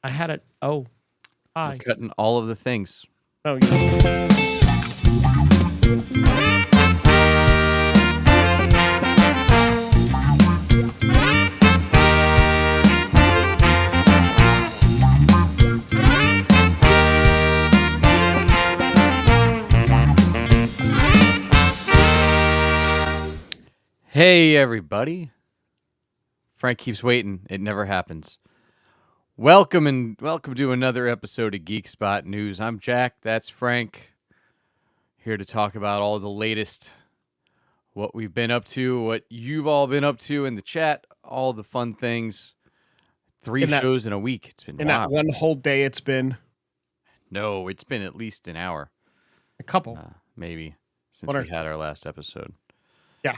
I had it. Oh, We're hi. cutting all of the things. Oh, yeah. Hey, everybody. Frank keeps waiting. It never happens. Welcome to another episode of Geek Spot News. I'm Jack. That's Frank. Here to talk about all the latest, what we've been up to, what you've all been up to in the chat, all the fun things. 3 In that- shows in a week. It's been In that wild. one whole day, it's been No, it's been at least an hour, a couple. maybe, since One or we had our last episode. Yeah.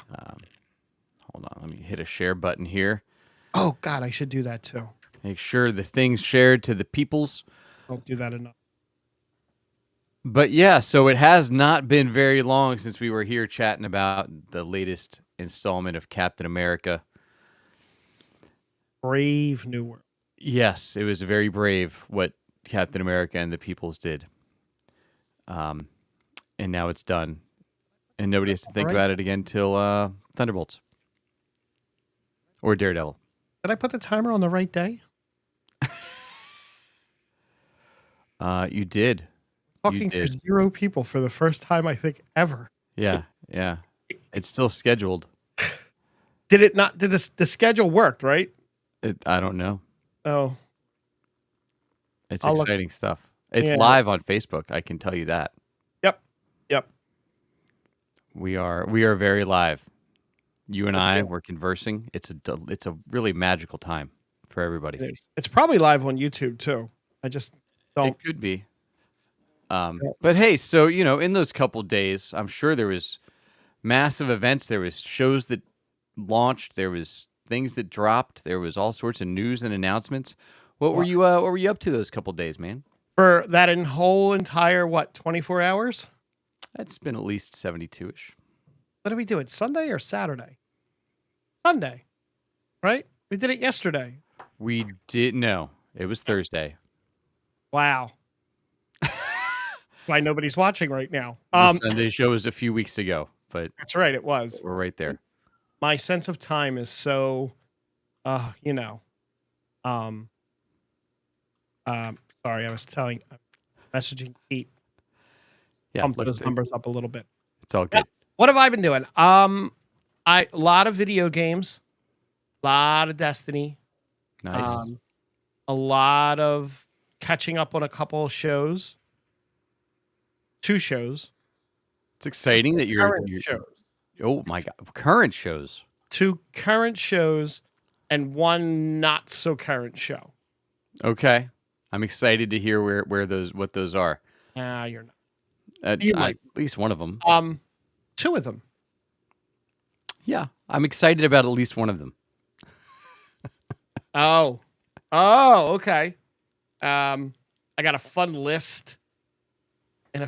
Hold on. Let me hit a share button here. Oh, God, I should do that too. Make sure the thing's shared to the peoples. Don't do that enough. But yeah, so it has not been very long since we were here chatting about the latest installment of Captain America. Brave New World. Yes, it was very brave what Captain America and the peoples did. And now it's done. And nobody has to think about it again till Thunderbolts. Or Daredevil. Did I put the timer on the right day? You did. Talking to 0 people for the first time, I think, ever. Yeah. It's still scheduled. Did it not? Did the schedule worked, right? I don't know. Oh. It's exciting stuff. It's Yeah. live on Facebook. I can tell you that. Yep. We are very live. You and I were conversing. It's a really magical time for everybody. It is. It's probably live on YouTube too. I just don't. It could be. But hey, so in those couple days, I'm sure there was massive events. There was shows that launched. There was things that dropped. There was all sorts of news and announcements. What were you up to those couple days, man? For that whole entire 24 hours? That's been at least 72-ish. What did we do? It Sunday or Saturday? Sunday, right? We did it yesterday. We did no. It was Thursday. Wow. Why nobody's watching right now? The Sunday show was a few weeks ago, but That's right. It was. we're right there. My sense of time is so, sorry, I was messaging Pete. Yeah, Pump those numbers up a little bit. It's all good. What have I been doing? A lot of video games, a lot of Destiny, Nice. a lot of catching up on a couple of shows, 2 shows. It's exciting that you're shows. Oh my god, current shows. 2 current shows and 1 not so current show. Okay. I'm excited to hear what those are. You're not. At least one of them. 2 of them. Yeah, I'm excited about at least one of them. Oh, okay. I got a fun list in a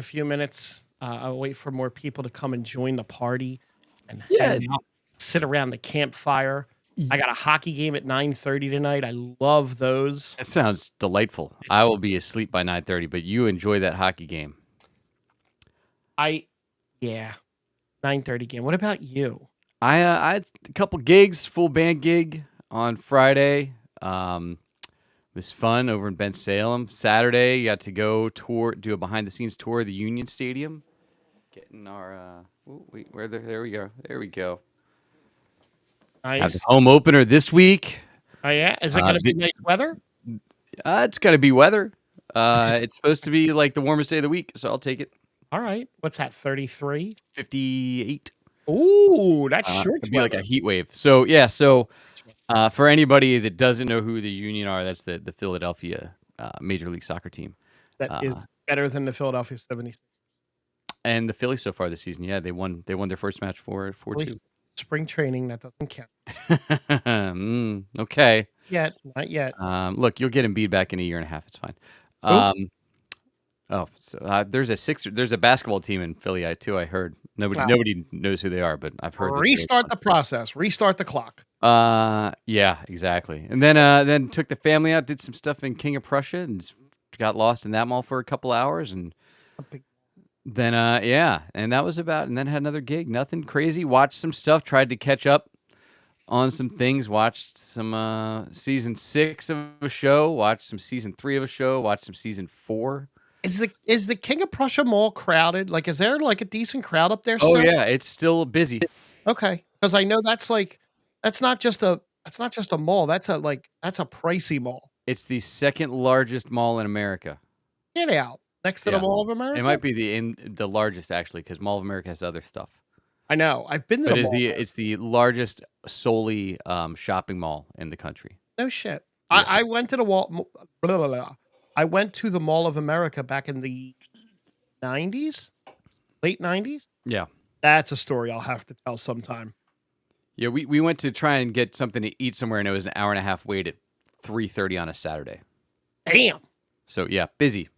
few minutes. I'll wait for more people to come and join the party and hang out, sit around the campfire. I got a hockey game at 9:30 tonight. I love those. That sounds delightful. I will be asleep by 9:30, but you enjoy that hockey game. 9:30 game. What about you? I had a couple gigs, full band gig on Friday. It was fun over in Bensalem. Saturday, got to go do a behind the scenes tour of the Union Stadium. Getting our there we go. Nice. Have the home opener this week. Oh yeah, is it going to be nice weather? It's going to be weather. It's supposed to be like the warmest day of the week, so I'll take it. All right. What's that? 33? 58. Ooh, that's short. It'd be like a heat wave. So yeah. For anybody that doesn't know who the Union are, that's the Philadelphia Major League Soccer team. That is better than the Philadelphia 76ers. And the Phillies so far this season, yeah, they won their first match 4-2. Spring training, that doesn't count. Okay. Not yet. Look, you'll get Embiid back in a year and a half. It's fine. Oh, so there's a basketball team in Philly. I heard Ah, nobody knows who they are, but I've heard that they're restart the process. Restart the clock. yeah, exactly. And then took the family out, did some stuff in King of Prussia, and just got lost in that mall for a couple hours, and A big- then yeah, and that was about. And then had another gig. Nothing crazy. Watched some stuff. Tried to catch up on some things. Watched some season 6 of a show. Watched some season 3 of a show. Watched some season 4. Is the King of Prussia Mall crowded? Like, is there like a decent crowd up there Oh still? yeah, it's still busy. Okay, because I know that's not just a mall. That's a pricey mall. It's the second largest mall in America. Get out next to the Yeah. Mall of It America. might be the largest actually, because Mall of America has other stuff. I know. I've been to But the mall. it's the largest solely shopping mall in the country. No shit. Yeah. I went to the wall. Blah, blah, blah. I went to the Mall of America back in the 90s, late 90s. Yeah. That's a story I'll have to tell sometime. Yeah, we went to try and get something to eat somewhere, and it was an hour and a half wait at 3:30 on a Saturday. Damn. So yeah, busy.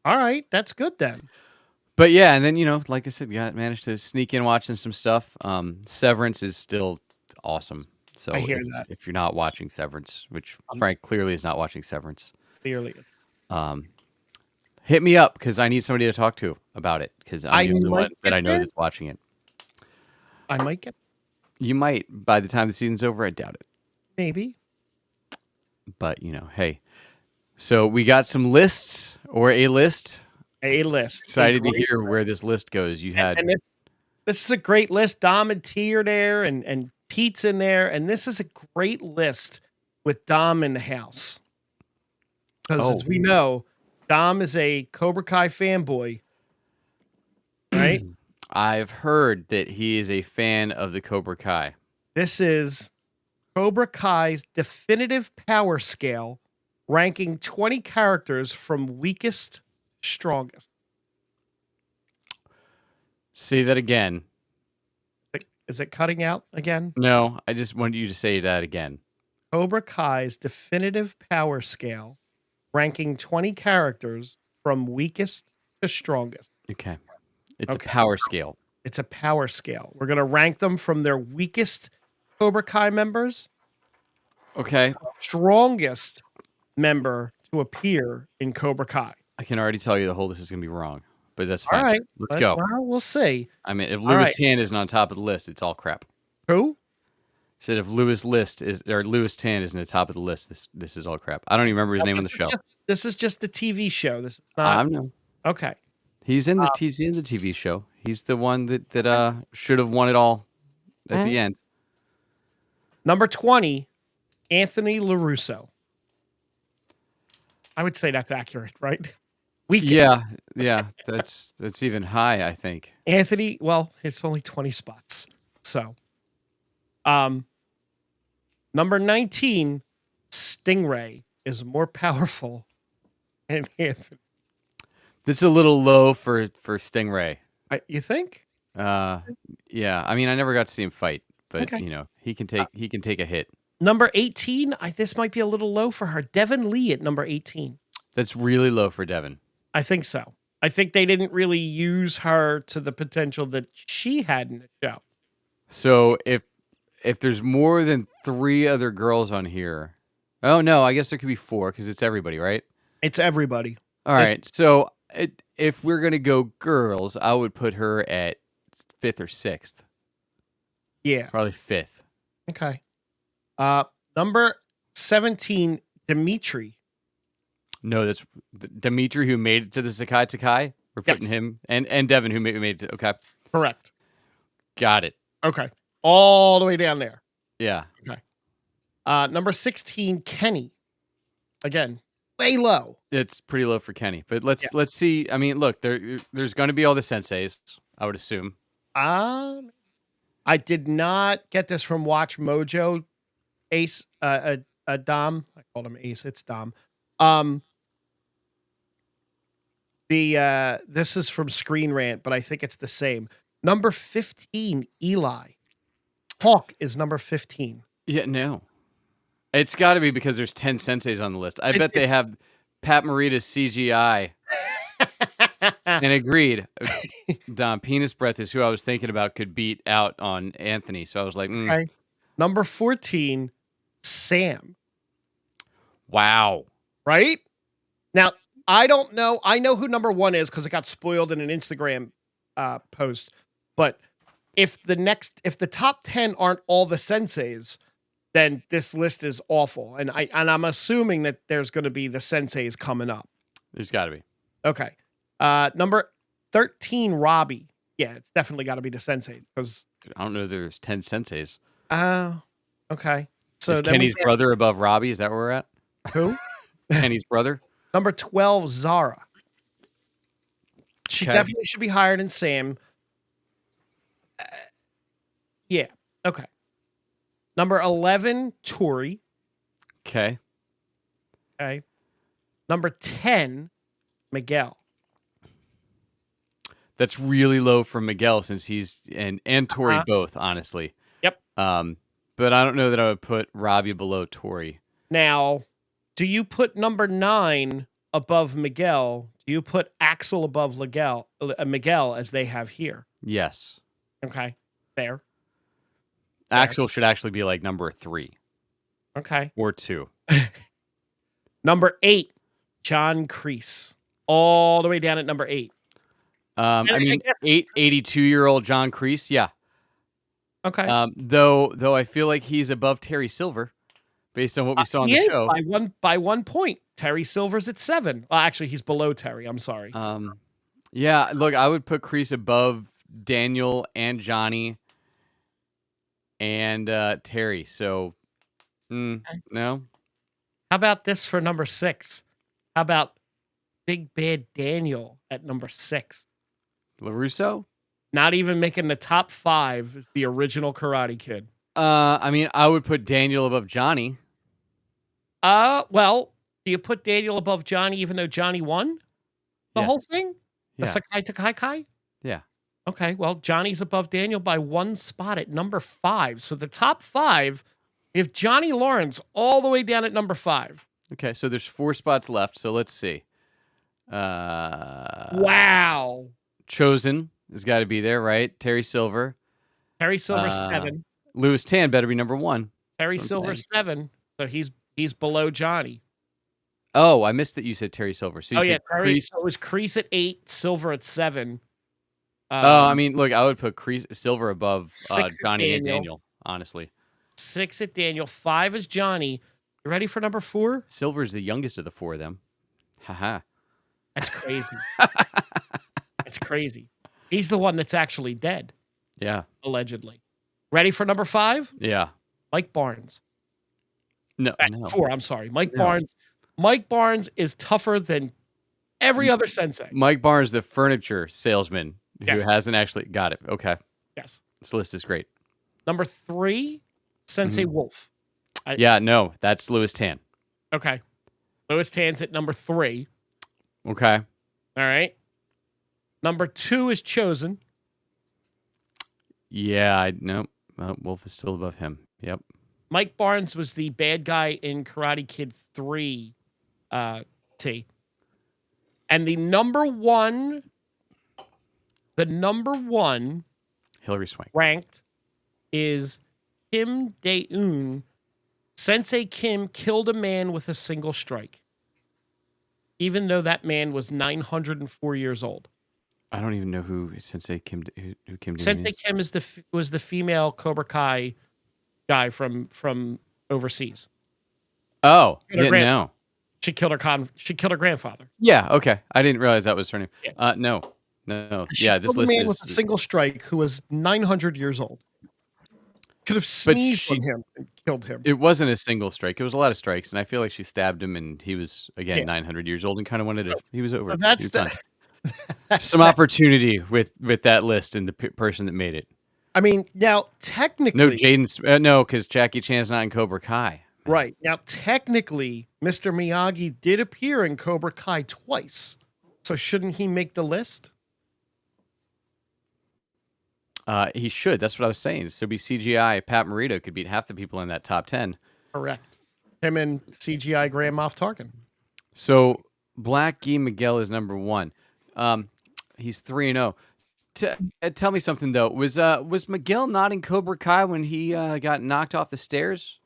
All right, that's good then. But yeah, and then like I said, managed to sneak in watching some stuff. Severance is still awesome. So I hear that. if you're not watching Severance, which Um, Frank clearly is not watching Severance, Clearly, hit me up because I need somebody to talk to about it because I I'm the only might one that get I know there. that's watching it. I might get You might by the time the season's over. I doubt it. maybe. But hey. So we got some lists or a list. A list. Excited A to hear where this list goes. You had and this is a great list. Dom and T are there, and Pete's in there, and this is a great list with Dom in the house. Because as we know, Dom is a Cobra Kai fanboy, right? I've heard that he is a fan of the Cobra Kai. This is Cobra Kai's definitive power scale, ranking 20 characters from weakest to strongest. Say that again. Is it cutting out again? No, I just wanted you to say that again. Cobra Kai's definitive power scale, ranking 20 characters from weakest to strongest. Okay. It's Okay. a power scale. It's a power scale. We're going to rank them from their weakest Cobra Kai members, Okay. strongest member to appear in Cobra Kai. I can already tell you the whole this is going to be wrong, but that's fine. All right. Let's go. Well, we'll see. I mean, if All Lewis right. Tan isn't on top of the list, it's all crap. Who? Said if Lewis Tan isn't at the top of the list, this is all crap. I don't even remember his name on the show. This is just the TV show. This is not. I know. Okay. He's in the TV show. He's the one that should have won it all at the end. Number 20, Anthony LaRusso. I would say that's accurate, right? Weekend. Yeah, that's even high, I think. Anthony, well, it's only 20 spots. So, number 19, Stingray is more powerful than Anthony. This is a little low for Stingray. You think? Yeah. I mean, I never got to see him fight, but Okay. he can take a hit. Number 18, this might be a little low for her. Devin Lee at number 18. That's really low for Devin. I think so. I think they didn't really use her to the potential that she had in the show. So if there's more than 3 other girls on here, oh no, I guess there could be 4 because it's everybody, right? It's everybody. All right. So if we're gonna go girls, I would put her at 5th or 6th. Yeah. Probably 5th. Okay. Number 17, Dimitri. No, that's Dimitri who made it to the Sakai Takai. We're putting him and Devin who made it. Okay. Correct. Got it. Okay. All the way down there. Yeah. Okay. Number 16, Kenny. Again, way low. It's pretty low for Kenny, but let's see. I mean, look, there's going to be all the senseis, I would assume. I did not get this from Watch Mojo. Ace, Dom. I called him Ace. It's Dom. This is from Screen Rant, but I think it's the same. Number 15, Eli. Hawk is number 15. Yeah, no. It's got to be because there's 10 senseis on the list. I bet they have Pat Morita's CGI And agreed. Don Penis Breath is who I was thinking about could beat out on Anthony. So I was like, Okay. Number 14, Sam. wow. Right? Now, I don't know. I know who number 1 is because it got spoiled in an Instagram post. But if the top 10 aren't all the senseis, then this list is awful. And I'm assuming that there's going to be the senseis coming up. There's got to be. Okay. Number 13, Robbie. Yeah, it's definitely got to be the sensei because I don't know if there's 10 senseis. Okay. So is Kenny's brother above Robbie? Is that where we're at? Who? Kenny's brother? Number 12, Zara. She Okay. definitely should be higher than Sam. Yeah. Okay. Number 11, Tori. Okay. Okay. Number 10, Miguel. That's really low for Miguel since he's and Tori both, honestly. Yep. But I don't know that I would put Robbie below Tori. Now, do you put number 9 above Miguel? Do you put Axel above Miguel as they have here? Yes. Okay. Fair. Axel should actually be like number 3. Okay. Or 2. Number 8, John Kreese. All the way down at number 8. I mean, 82-year-old John Kreese, yeah. Okay. Though I feel like he's above Terry Silver, based on what we saw on the show. By 1 point. Terry Silver's at 7. Well, actually, he's below Terry. I'm sorry. Yeah. Look, I would put Kreese above Daniel and Johnny and Terry. So, no. How about this for number 6? How about Big Bad Daniel at number 6? LaRusso? Not even making the top 5 is the original Karate Kid. I mean, I would put Daniel above Johnny. Well, do you put Daniel above Johnny even though Johnny won the whole thing? The Sakai Takai Kai? Yeah. Okay, well, Johnny's above Daniel by 1 spot at number 5. So the top 5, if Johnny Lawrence all the way down at number 5. Okay, so there's 4 spots left. So let's see. Wow. Chosen has got to be there, right? Terry Silver. Terry Silver's 7. Louis Tan better be number 1. Terry Silver's 7. So he's below Johnny. Oh, I missed that you said Terry Silver. So you said Terry, Kreese. so it was Kreese at 8, Silver at 7. I mean, look, I would put Silver above 6 Johnny and Daniel, honestly. 6 at Daniel. 5 is Johnny. You ready for number 4? Silver's the youngest of the 4 of them. Haha. That's crazy. That's crazy. He's the one that's actually dead. Yeah. Allegedly. Ready for number 5? Yeah. Mike Barnes. No. 4, I'm sorry. Mike Barnes. Mike Barnes is tougher than every other sensei. Mike Barnes, the furniture salesman who Yes. hasn't actually got it. Okay. Yes. This list is great. Number 3, Sensei Wolf. No, that's Louis Tan. Okay. Louis Tan's at number 3. Okay. All right. Number 2 is Chosen. Yeah, no. Wolf is still above him. Yep. Mike Barnes was the bad guy in Karate Kid 3 T. And the number 1 Hillary Swank ranked is Kim Dae-un. Sensei Kim killed a man with a single strike, even though that man was 904 years old. I don't even know who Sensei Kim. Who Kim Sensei is. Kim was the female Cobra Kai guy from overseas. Oh, Her no. She killed her grandfather. Yeah, okay. I didn't realize that was her name. Yeah. No. She Yeah, this killed a list man is with a single strike who was 900 years old. Could have sneezed on him and killed him. It wasn't a single strike. It was a lot of strikes, and I feel like she stabbed him, and he was again 900 years old and kind of wanted to. He was over. So that's he was done. Some opportunity with that list and the person that made it. I mean, now technically, No, Jaden. No, because Jackie Chan's not in Cobra Kai. Right now, technically, Mr. Miyagi did appear in Cobra Kai twice. So shouldn't he make the list? He should. That's what I was saying. So be CGI. Pat Morita could beat half the people in that top 10. Correct. Him and CGI Grand Moff Tarkin. So Black Guy Miguel is number 1. He's 3-0. Tell me something though. Was Miguel not in Cobra Kai when he got knocked off the stairs?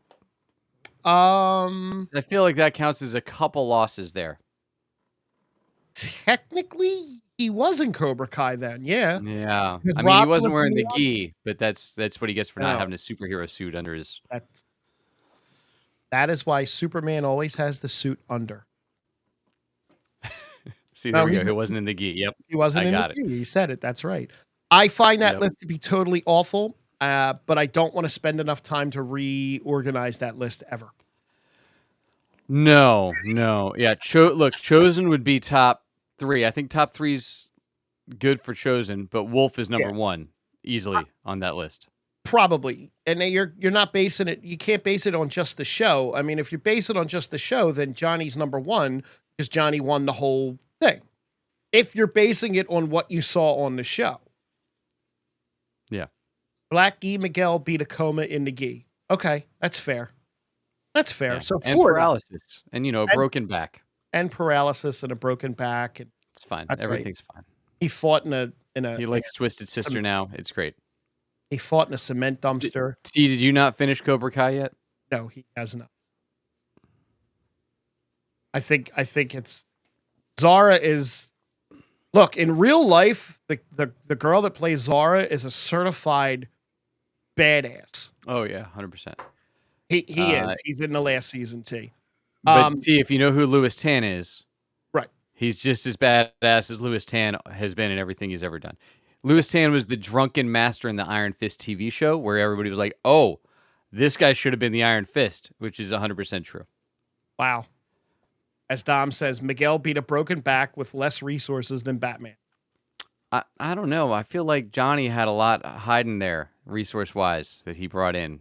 Um, I feel like that counts as a couple losses there. Technically, he was in Cobra Kai then. Yeah, Yeah, because I mean he Robin wasn't was in wearing the the gi, but that's what he gets for not no, having a superhero suit under his. that that is why Superman always has the suit under. See, there No, we go. He wasn't in the gi. Yep, he wasn't I in the got it. movie. He said it. That's right. I find that Yep. list to be totally awful, but I don't want to spend enough time to reorganize that list ever. No, no. Yeah, look, Chosen would be top 3. I think top 3's good for Chosen, but Wolf is number Yeah. 1 easily on that list. Probably. And then you're not basing it, you can't base it on just the show. I mean, if you base it on just the show, then Johnny's number 1 because Johnny won the whole thing. If you're basing it on what you saw on the show. Yeah. Black Guy Miguel beat a coma in the gi. Okay, that's fair. That's fair. Yeah. So And paralysis and a broken back. and paralysis and a broken back. And It's fine. that's right. Everything's fine. He fought in a He likes Twisted Sister now. It's great. he fought in a cement dumpster. T, did you not finish Cobra Kai yet? No, he has not. I think it's Zara is look, in real life, the girl that plays Zara is a certified badass. Oh yeah, 100%. He is. He's in the last season, T. But T, if you know who Louis Tan is, Right. he's just as badass as Louis Tan has been in everything he's ever done. Louis Tan was the drunken master in the Iron Fist TV show where everybody was like, oh, this guy should have been the Iron Fist, which is 100% true. Wow. As Dom says, Miguel beat a broken back with less resources than Batman. I don't know. I feel like Johnny had a lot hiding there, resource-wise, that he brought in.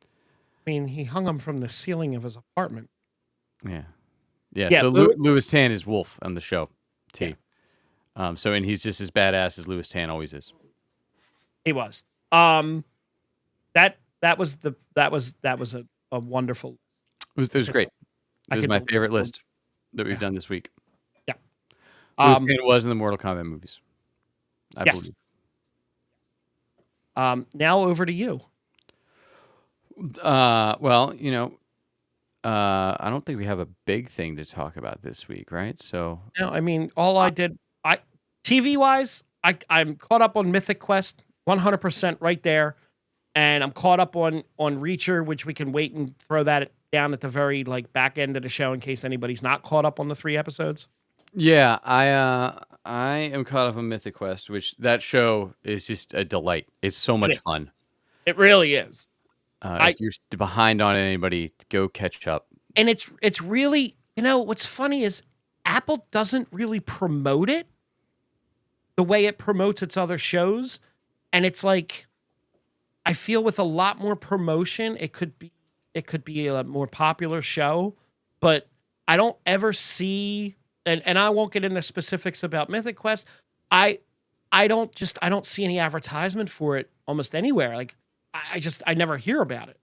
I mean, he hung him from the ceiling of his apartment. Yeah. Yeah, Yeah, so Louis- Louis Tan is Wolf on the show, T. Yeah. And he's just as badass as Louis Tan always is. He was. That was a wonderful. It was great. I It was could my do- favorite list that we've Yeah. done this week. Yeah. Louis Tan was in the Mortal Kombat movies. I Yes. believe. Now over to you. Well, I don't think we have a big thing to talk about this week, right? So No, I mean, all I did, TV wise, I'm caught up on Mythic Quest, 100% right there, and I'm caught up on Reacher, which we can wait and throw that down at the very back end of the show in case anybody's not caught up on the 3 episodes. yeah, I am caught up on Mythic Quest, which that show is just a delight. It's so much is. fun. It really is. If you're behind on anybody, go catch up. And it's really, what's funny is Apple doesn't really promote it the way it promotes its other shows. And it's like, I feel with a lot more promotion, it could be a more popular show, but I don't ever see, and I won't get into specifics about Mythic Quest. I don't see any advertisement for it almost anywhere. Like I never hear about it.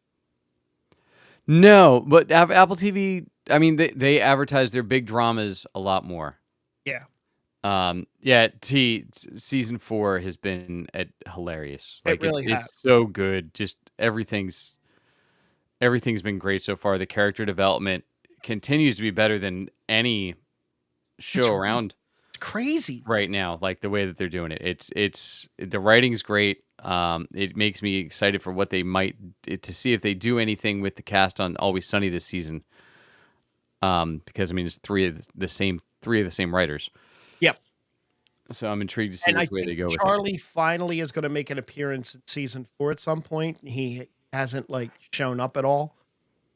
No, but Apple TV, I mean, they advertise their big dramas a lot more. Yeah. Yeah, season 4 has been hilarious. It really has. It's so good. Just everything's been great so far. The character development continues to be better than any show around. It's crazy right now, like the way that they're doing it. It's the writing's great. It makes me excited for what they might to see if they do anything with the cast on Always Sunny this season. Because I mean, it's three of the same writers. Yep. So I'm intrigued to see which way they go with it. Charlie finally is going to make an appearance in season 4 at some point. He hasn't shown up at all,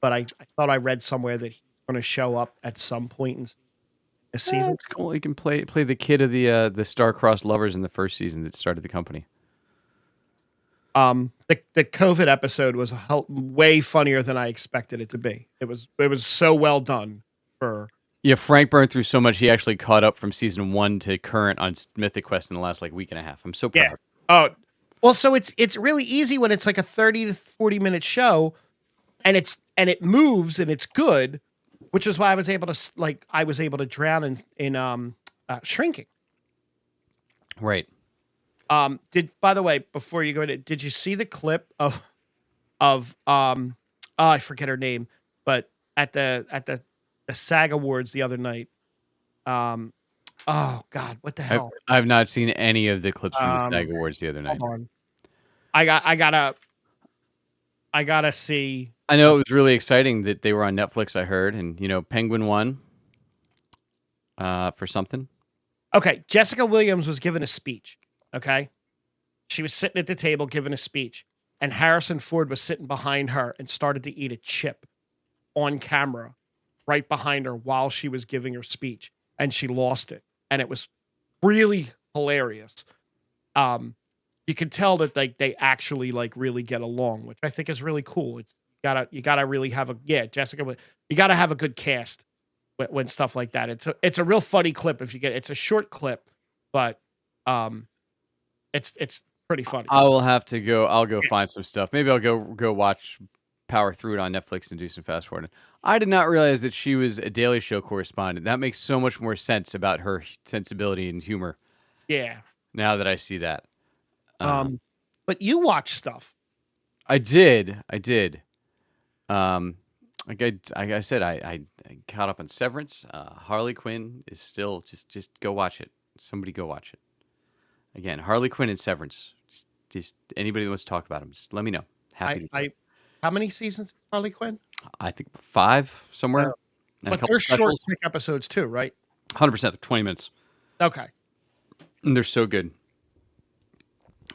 but I thought I read somewhere that he's going to show up at some point in this season. It's cool. He can play the kid of the star-crossed lovers in the first season that started the company. The COVID episode was way funnier than I expected it to be. It was so well done for. Yeah, Frank burned through so much he actually caught up from season 1 to current on Mythic Quest in the last week and a half. I'm so proud. Yeah. Oh, well, so it's really easy when it's like a 30 to 40 minute show, and it moves and it's good, which is why I was able to drown in Shrinking. Right. By the way, before you go into, did you see the clip of oh, I forget her name, but at the SAG Awards the other night. Um, oh God, what the hell? I've not seen any of the clips from the SAG Um, Awards the other hold night. on. I gotta see. I know it was really exciting that they were on Netflix, I heard, and Penguin won for something. Okay, Jessica Williams was given a speech. Okay, she was sitting at the table giving a speech, and Harrison Ford was sitting behind her and started to eat a chip on camera right behind her while she was giving her speech, and she lost it, and it was really hilarious. Um, you can tell that they actually like really get along, which I think is really cool. It's you gotta really have Jessica. You gotta have a good cast when stuff like that. It's a real funny clip if you get. It's a short clip, but um, it's pretty funny. I will have to go. I'll go find some stuff. Maybe I'll go watch power through it on Netflix and do some fast forwarding. I did not realize that she was a Daily Show correspondent. That makes so much more sense about her sensibility and humor Yeah. now that I see that. Um, But you watch stuff. I did. I did. Like I said, I caught up on Severance. Harley Quinn is still just go watch it. Somebody go watch it. Again, Harley Quinn and Severance. Just anybody who wants to talk about them, just let me know. Happy to. I how many seasons of Harley Quinn? I think 5 somewhere. And a But couple they're short, specials. quick episodes too, right? 100%. They're 20 minutes. Okay. And they're so good.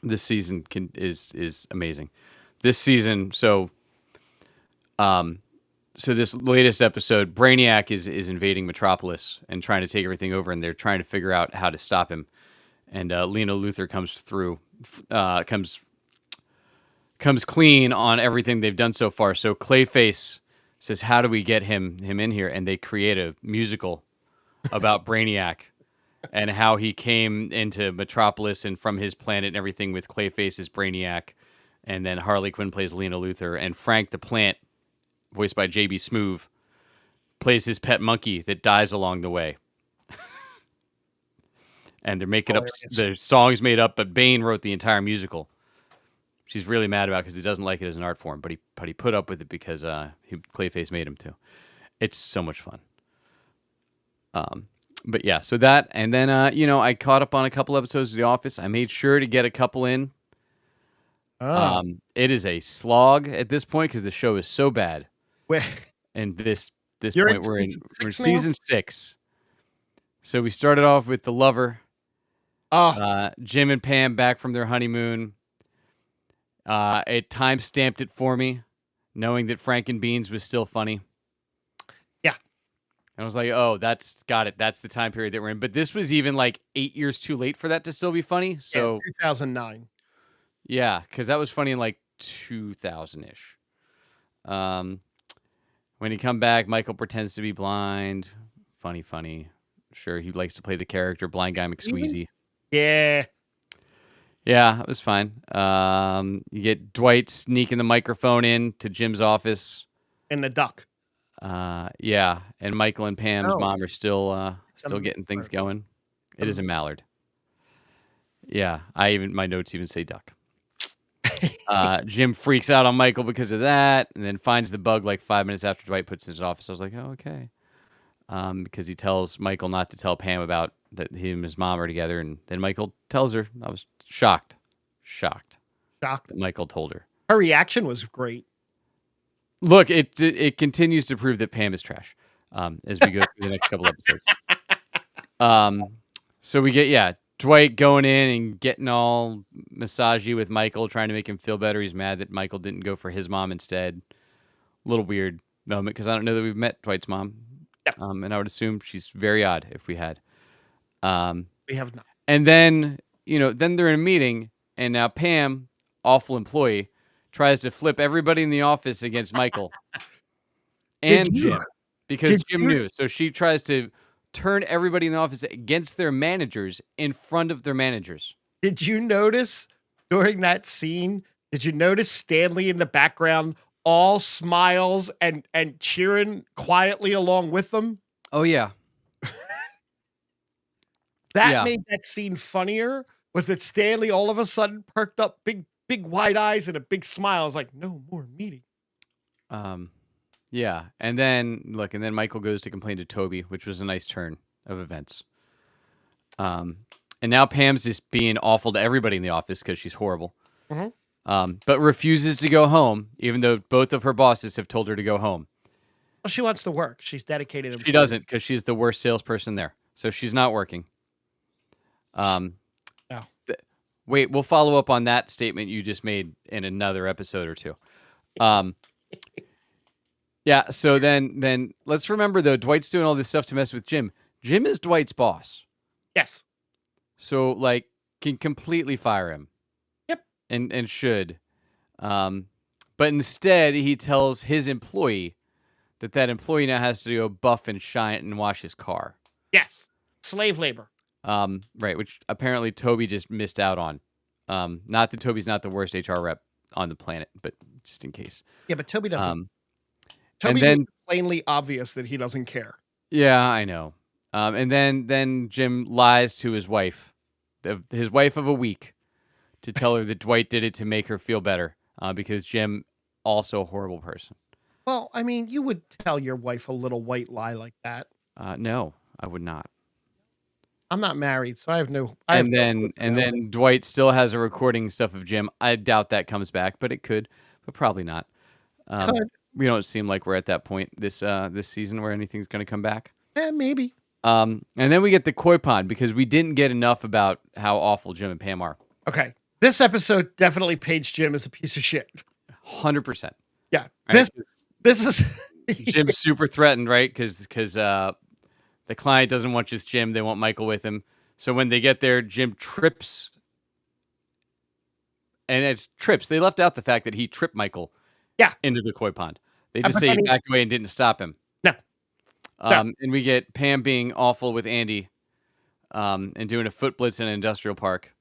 This season is amazing. This season, so this latest episode, Brainiac is invading Metropolis and trying to take everything over, and they're trying to figure out how to stop him. And Lena Luthor comes through, comes clean on everything they've done so far. So Clayface says, "How do we get him in here?" And they create a musical about Brainiac and how he came into Metropolis and from his planet and everything with Clayface as Brainiac. And then Harley Quinn plays Lena Luthor, and Frank the Plant, voiced by JB Smoove, plays his pet monkey that dies along the way. And they're making up the songs made up, but Bane wrote the entire musical. She's really mad about because he doesn't like it as an art form, but he put up with it because Clayface made him to. It's so much fun. But yeah, so that, and then I caught up on a couple episodes of The Office. I made sure to get a couple in. It is a slog at this point because the show is so bad. Where And this You're point in we're in season 6 now? season 6. So we started off with The Lover. Jim and Pam back from their honeymoon. It time stamped it for me, knowing that Frank and Beans was still funny. Yeah. I was like, oh, got it. That's the time period that we're in. But this was even like 8 years too late for that to still be funny. So 2009. yeah, because that was funny in like 2000-ish. When he come back, Michael pretends to be blind. Funny. Sure, he likes to play the character Blind Guy McSqueezy. Yeah. Yeah, it was fine. You get Dwight sneaking the microphone in to Jim's office. And the duck. Yeah, and Michael and Pam's mom are still getting things going. It is a mallard. Yeah, my notes even say duck. Jim freaks out on Michael because of that, and then finds the bug like 5 minutes after Dwight puts it in his office. I was like, oh, okay. Because he tells Michael not to tell Pam about that him and his mom are together, and then Michael tells her. I was shocked that Michael told her. Her reaction was great. Look, it continues to prove that Pam is trash as we go through the next couple episodes. So we get Dwight going in and getting all massagey with Michael, trying to make him feel better. He's mad that Michael didn't go for his mom instead. A little weird moment because I don't know that we've met Dwight's mom. Yep. And I would assume she's very odd if we had. We have not. And then, then they're in a meeting, and now Pam, awful employee, tries to flip everybody in the office against Michael and Jim because Jim knew. So she tries to turn everybody in the office against their managers in front of their managers. Did you notice during that scene? Did you notice Stanley in the background, all smiles and cheering quietly along with them? Oh yeah. That Yeah. made that scene funnier, was that Stanley all of a sudden perked up, big wide eyes and a big smile. I was like, "No more meeting." Um, yeah. And then Michael goes to complain to Toby, which was a nice turn of events. Um, and now Pam's just being awful to everybody in the office because she's horrible. Mhm. But refuses to go home, even though both of her bosses have told her to go home. Well, she wants to work. She's dedicated She employee. doesn't because she's the worst salesperson there. So she's not working. Um, No. Wait, we'll follow up on that statement you just made in another episode or two. Yeah, so then let's remember, though, Dwight's doing all this stuff to mess with Jim. Jim is Dwight's boss. Yes. So, like, can completely fire him. Yep. And should. But instead, he tells his employee that employee now has to go buff and shine and wash his car. Yes. Slave labor. Right, which apparently Toby just missed out on. Not that Toby's not the worst HR rep on the planet, but just in case. Yeah, but Toby doesn't. Um, Toby then- makes it plainly obvious that he doesn't care. Yeah, I know. And then Jim lies to his wife, his wife of a week, to tell her that Dwight did it to make her feel better, because Jim, also a horrible person. Well, I mean, you would tell your wife a little white lie like that. No, I would not. I'm not married, so I have no. And then Dwight still has a recording stuff of Jim. I doubt that comes back, but it could, but probably not. Could. We don't seem like we're at that point this season where anything's going to come back. Maybe. And then we get the koi pond because we didn't get enough about how awful Jim and Pam are. Okay. This episode definitely paints Jim as a piece of shit. 100%. Yeah. Right? This is Jim's super threatened, right? Because the client doesn't want just Jim; they want Michael with him. So when they get there, Jim trips, and it's trips. They left out the fact that he tripped Michael, into the koi pond. They just say he backed away and didn't stop him. No. And we get Pam being awful with Andy, and doing a foot blitz in an industrial park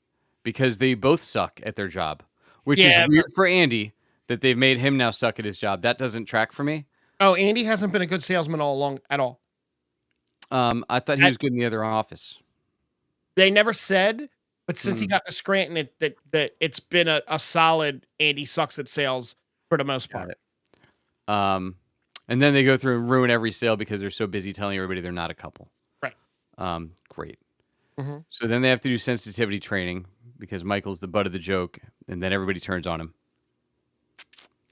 because they both suck at their job, which is weird for Andy that they've made him now suck at his job. That doesn't track for me. Oh, Andy hasn't been a good salesman all along at all. I thought he was good in the other office. They never said, but since he got to Scranton, that it's been a solid Andy sucks at sales for the most part. And then they go through and ruin every sale because they're so busy telling everybody they're not a couple. Right. Great. Mm-hmm. So then they have to do sensitivity training because Michael's the butt of the joke, and then everybody turns on him.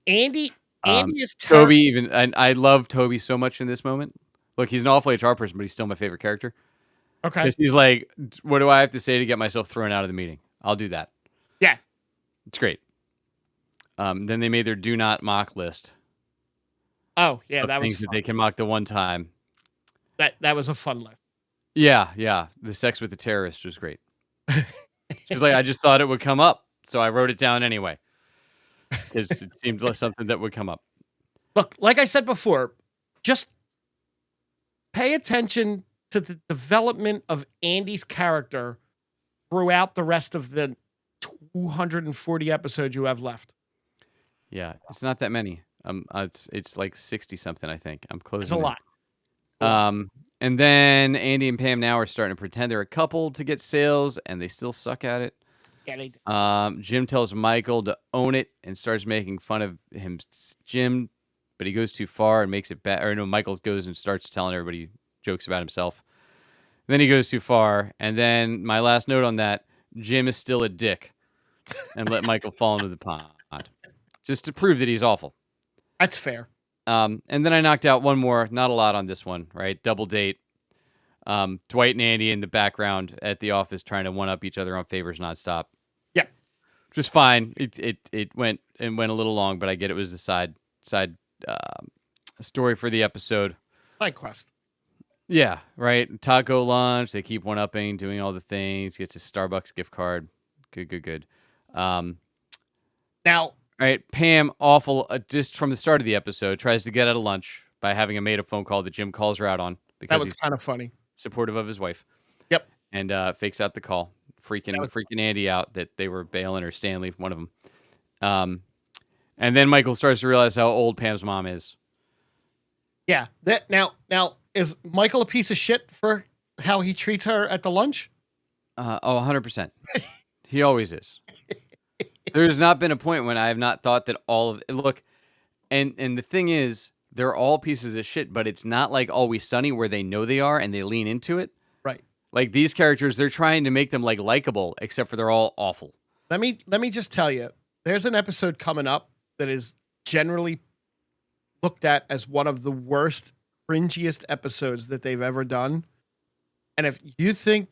Andy is terrible. Toby even, and I love Toby so much in this moment. Look, he's an awful HR person, but he's still my favorite character. Okay. Because he's like, what do I have to say to get myself thrown out of the meeting? I'll do that. Yeah. It's great. Then they made their do not mock list. Oh, yeah, that was things that they can mock the one time. That was a fun list. Yeah. The sex with the terrorist was great. She's like, I just thought it would come up, so I wrote it down anyway. Because it seemed like something that would come up. Look, like I said before, just pay attention to the development of Andy's character throughout the rest of the 240 episodes you have left. Yeah, it's not that many. It's like 60 something, I think. I'm closing. It's a lot. And then Andy and Pam now are starting to pretend they're a couple to get sales, and they still suck at it. Yeah, they do. Jim tells Michael to own it and starts making fun of him, Jim, but he goes too far and makes it bad. Or no, Michael goes and starts telling everybody jokes about himself. Then he goes too far, and then my last note on that: Jim is still a dick, and let Michael fall into the pond, just to prove that he's awful. That's fair. And then I knocked out one more. Not a lot on this one, right? Double date. Dwight and Andy in the background at the office trying to one-up each other on favors nonstop. Yeah. Which was fine. It went a little long, but I get it was the side story for the episode. Side quest. Yeah, right. Taco lunch. They keep one-upping, doing all the things. Gets a Starbucks gift card. Good. Now, right, Pam, awful, just from the start of the episode, tries to get out of lunch by having a made-up phone call that Jim calls her out on because that was he's kind of funny. supportive of his wife. Yep. And fakes out the call, freaking Andy out that they were Balin or Stanley, one of them. And then Michael starts to realize how old Pam's mom is. Yeah. Now is Michael a piece of shit for how he treats her at the lunch? 100%. He always is. There's not been a point when I have not thought that all of look, and the thing is, they're all pieces of shit, but it's not like Always Sunny where they know they are and they lean into it. Right. Like these characters, they're trying to make them like likable, except for they're all awful. Let me just tell you, there's an episode coming up that is generally looked at as one of the worst, cringiest episodes that they've ever done. And if you think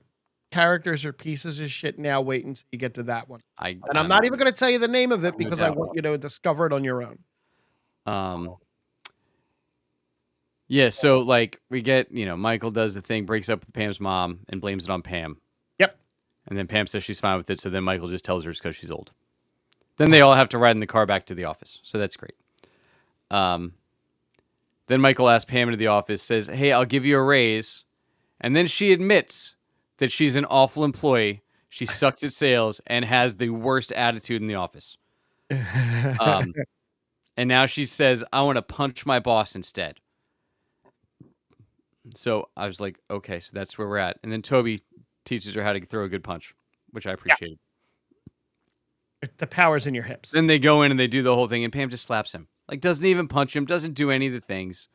characters are pieces of shit now, wait until you get to that one. And I'm not even going to tell you the name of it because I want you to discover it on your own. Yeah, so like we get, Michael does the thing, breaks up with Pam's mom and blames it on Pam. Yep. And then Pam says she's fine with it, so then Michael just tells her it's because she's old. Then they all have to ride in the car back to the office, so that's great. Then Michael asks Pam into the office, says, hey, I'll give you a raise. And then she admits that she's an awful employee. She sucks at sales and has the worst attitude in the office. And now she says, I want to punch my boss instead. So I was like, okay, so that's where we're at. And then Toby teaches her how to throw a good punch, which I appreciated. Yeah. The power's in your hips. Then they go in and they do the whole thing, and Pam just slaps him. Like, doesn't even punch him, doesn't do any of the things.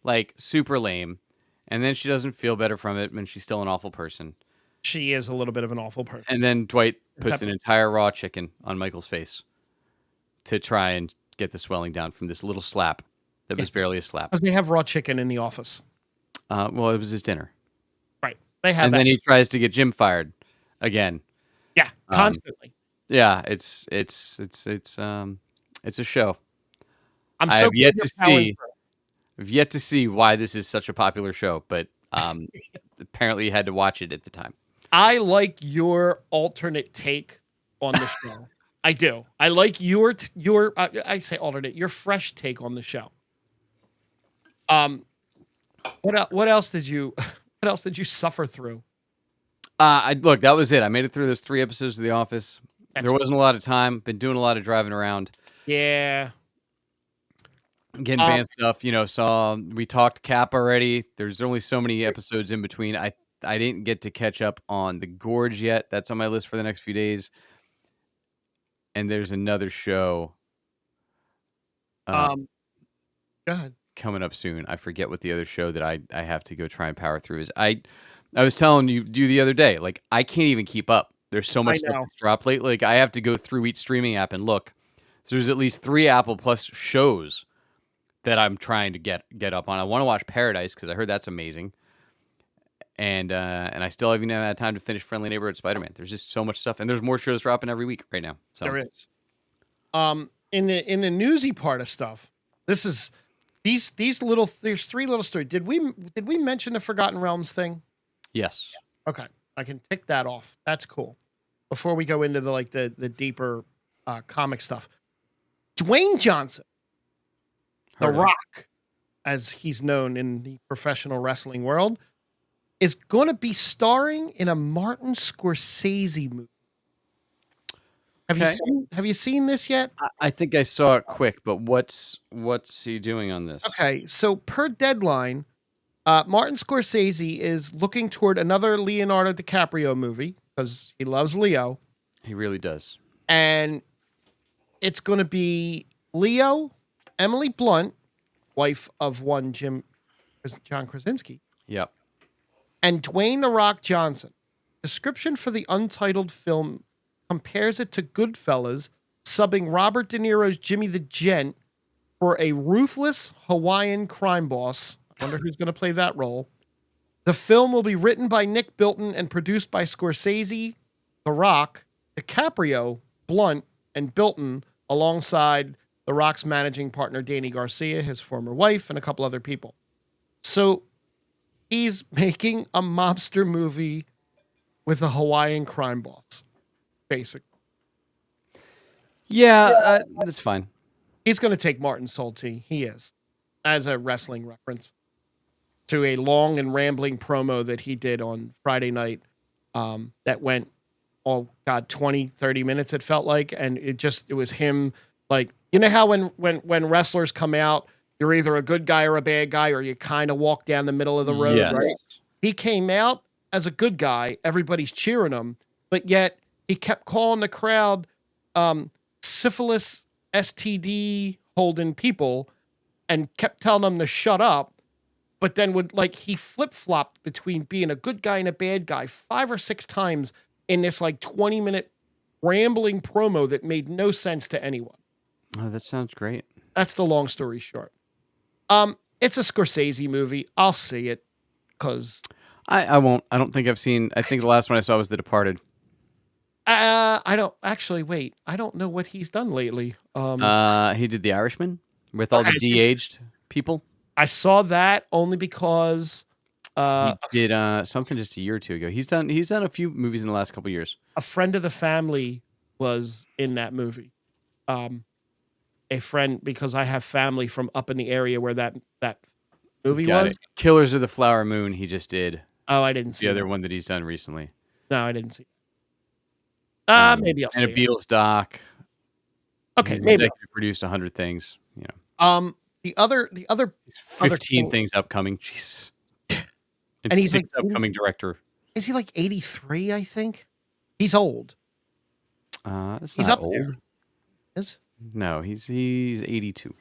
Like, super lame. And then she doesn't feel better from it, and she's still an awful person. She is a little bit of an awful person. And then Dwight puts an entire raw chicken on Michael's face to try and get the swelling down from this little slap that was barely a slap. Because they have raw chicken in the office. Well, it was his dinner. Right. They have and that. Then he tries to get Jim fired again. Yeah, constantly. Yeah, it's a show. I've yet to see why this is such a popular show, but apparently you had to watch it at the time. I like your alternate take on the show. I do. I like your I say alternate, your fresh take on the show. What else did you suffer through? Look, that was it. I made it through those 3 episodes of The Office. There wasn't a lot of time. Been doing a lot of driving around. Yeah. Getting band stuff, we talked Cap already. There's only so many episodes in between. I didn't get to catch up on The Gorge yet. That's on my list for the next few days. And there's another show Go ahead. coming up soon. I forget what the other show that I have to go try and power through is. I was telling you the other day, like I can't even keep up. There's so much stuff that's dropped lately. Like I have to go through each streaming app and look. So there's at least 3 Apple Plus shows that I'm trying to get up on. I want to watch Paradise because I heard that's amazing. And I still haven't had time to finish Friendly Neighborhood Spider-Man. There's just so much stuff, and there's more shows dropping every week right now. So there is. In the newsy part of stuff, this is these little. There's 3 little stories. Did we mention the Forgotten Realms thing? Yes. Okay, I can tick that off. That's cool. Before we go into the deeper comic stuff, Dwayne Johnson, The Rock, as he's known in the professional wrestling world, is going to be starring in a Martin Scorsese movie. Have you seen this yet? I think I saw it quick, but what's he doing on this? Okay, so per Deadline, Martin Scorsese is looking toward another Leonardo DiCaprio movie because he loves Leo. He really does. And it's going to be Leo, Emily Blunt, wife of one John Krasinski. Yep. And Dwayne "The Rock" Johnson. Description for the untitled film compares it to Goodfellas, subbing Robert De Niro's Jimmy the Gent for a ruthless Hawaiian crime boss. I wonder who's going to play that role. The film will be written by Nick Bilton and produced by Scorsese, The Rock, DiCaprio, Blunt, and Bilton, alongside The Rock's managing partner Danny Garcia, his former wife, and a couple other people. So he's making a mobster movie with a Hawaiian crime boss, basically. Yeah, that's fine. He's going to take Martin Solty. He is, as a wrestling reference to a long and rambling promo that he did on Friday night that went, 20, 30 minutes it felt like. And it was him, like, you know how when wrestlers come out, you're either a good guy or a bad guy, or you kind of walk down the middle of the road, yes. right? He came out as a good guy, everybody's cheering him, but yet he kept calling the crowd syphilis STD holding people and kept telling them to shut up. But then he flip flopped between being a good guy and a bad guy 5 or 6 times in this like 20-minute rambling promo that made no sense to anyone. Oh, that sounds great. That's the long story short. It's a Scorsese movie. I'll see it because I won't. I don't think I've seen. I think the last one I saw was The Departed. I don't actually wait. I don't know what he's done lately. He did The Irishman with all the de-aged people. I saw that only because He did something just a year or two ago. He's done a few movies in the last couple of years. a friend of the family was in that movie. A friend, because I have family from up in the area where that movie Got was. it. Killers of the Flower Moon. He just did Oh, I didn't see the other that. one that he's done recently. No, I didn't see. Maybe I'll and see a it. Beatles doc. Okay, He's maybe. executive produced 100 things. You know, The other 15 thing- things upcoming. Jeez. And he's 6 like- upcoming director. is he like 83? I think he's old. That's He's not up old. there. Is No, he's 82.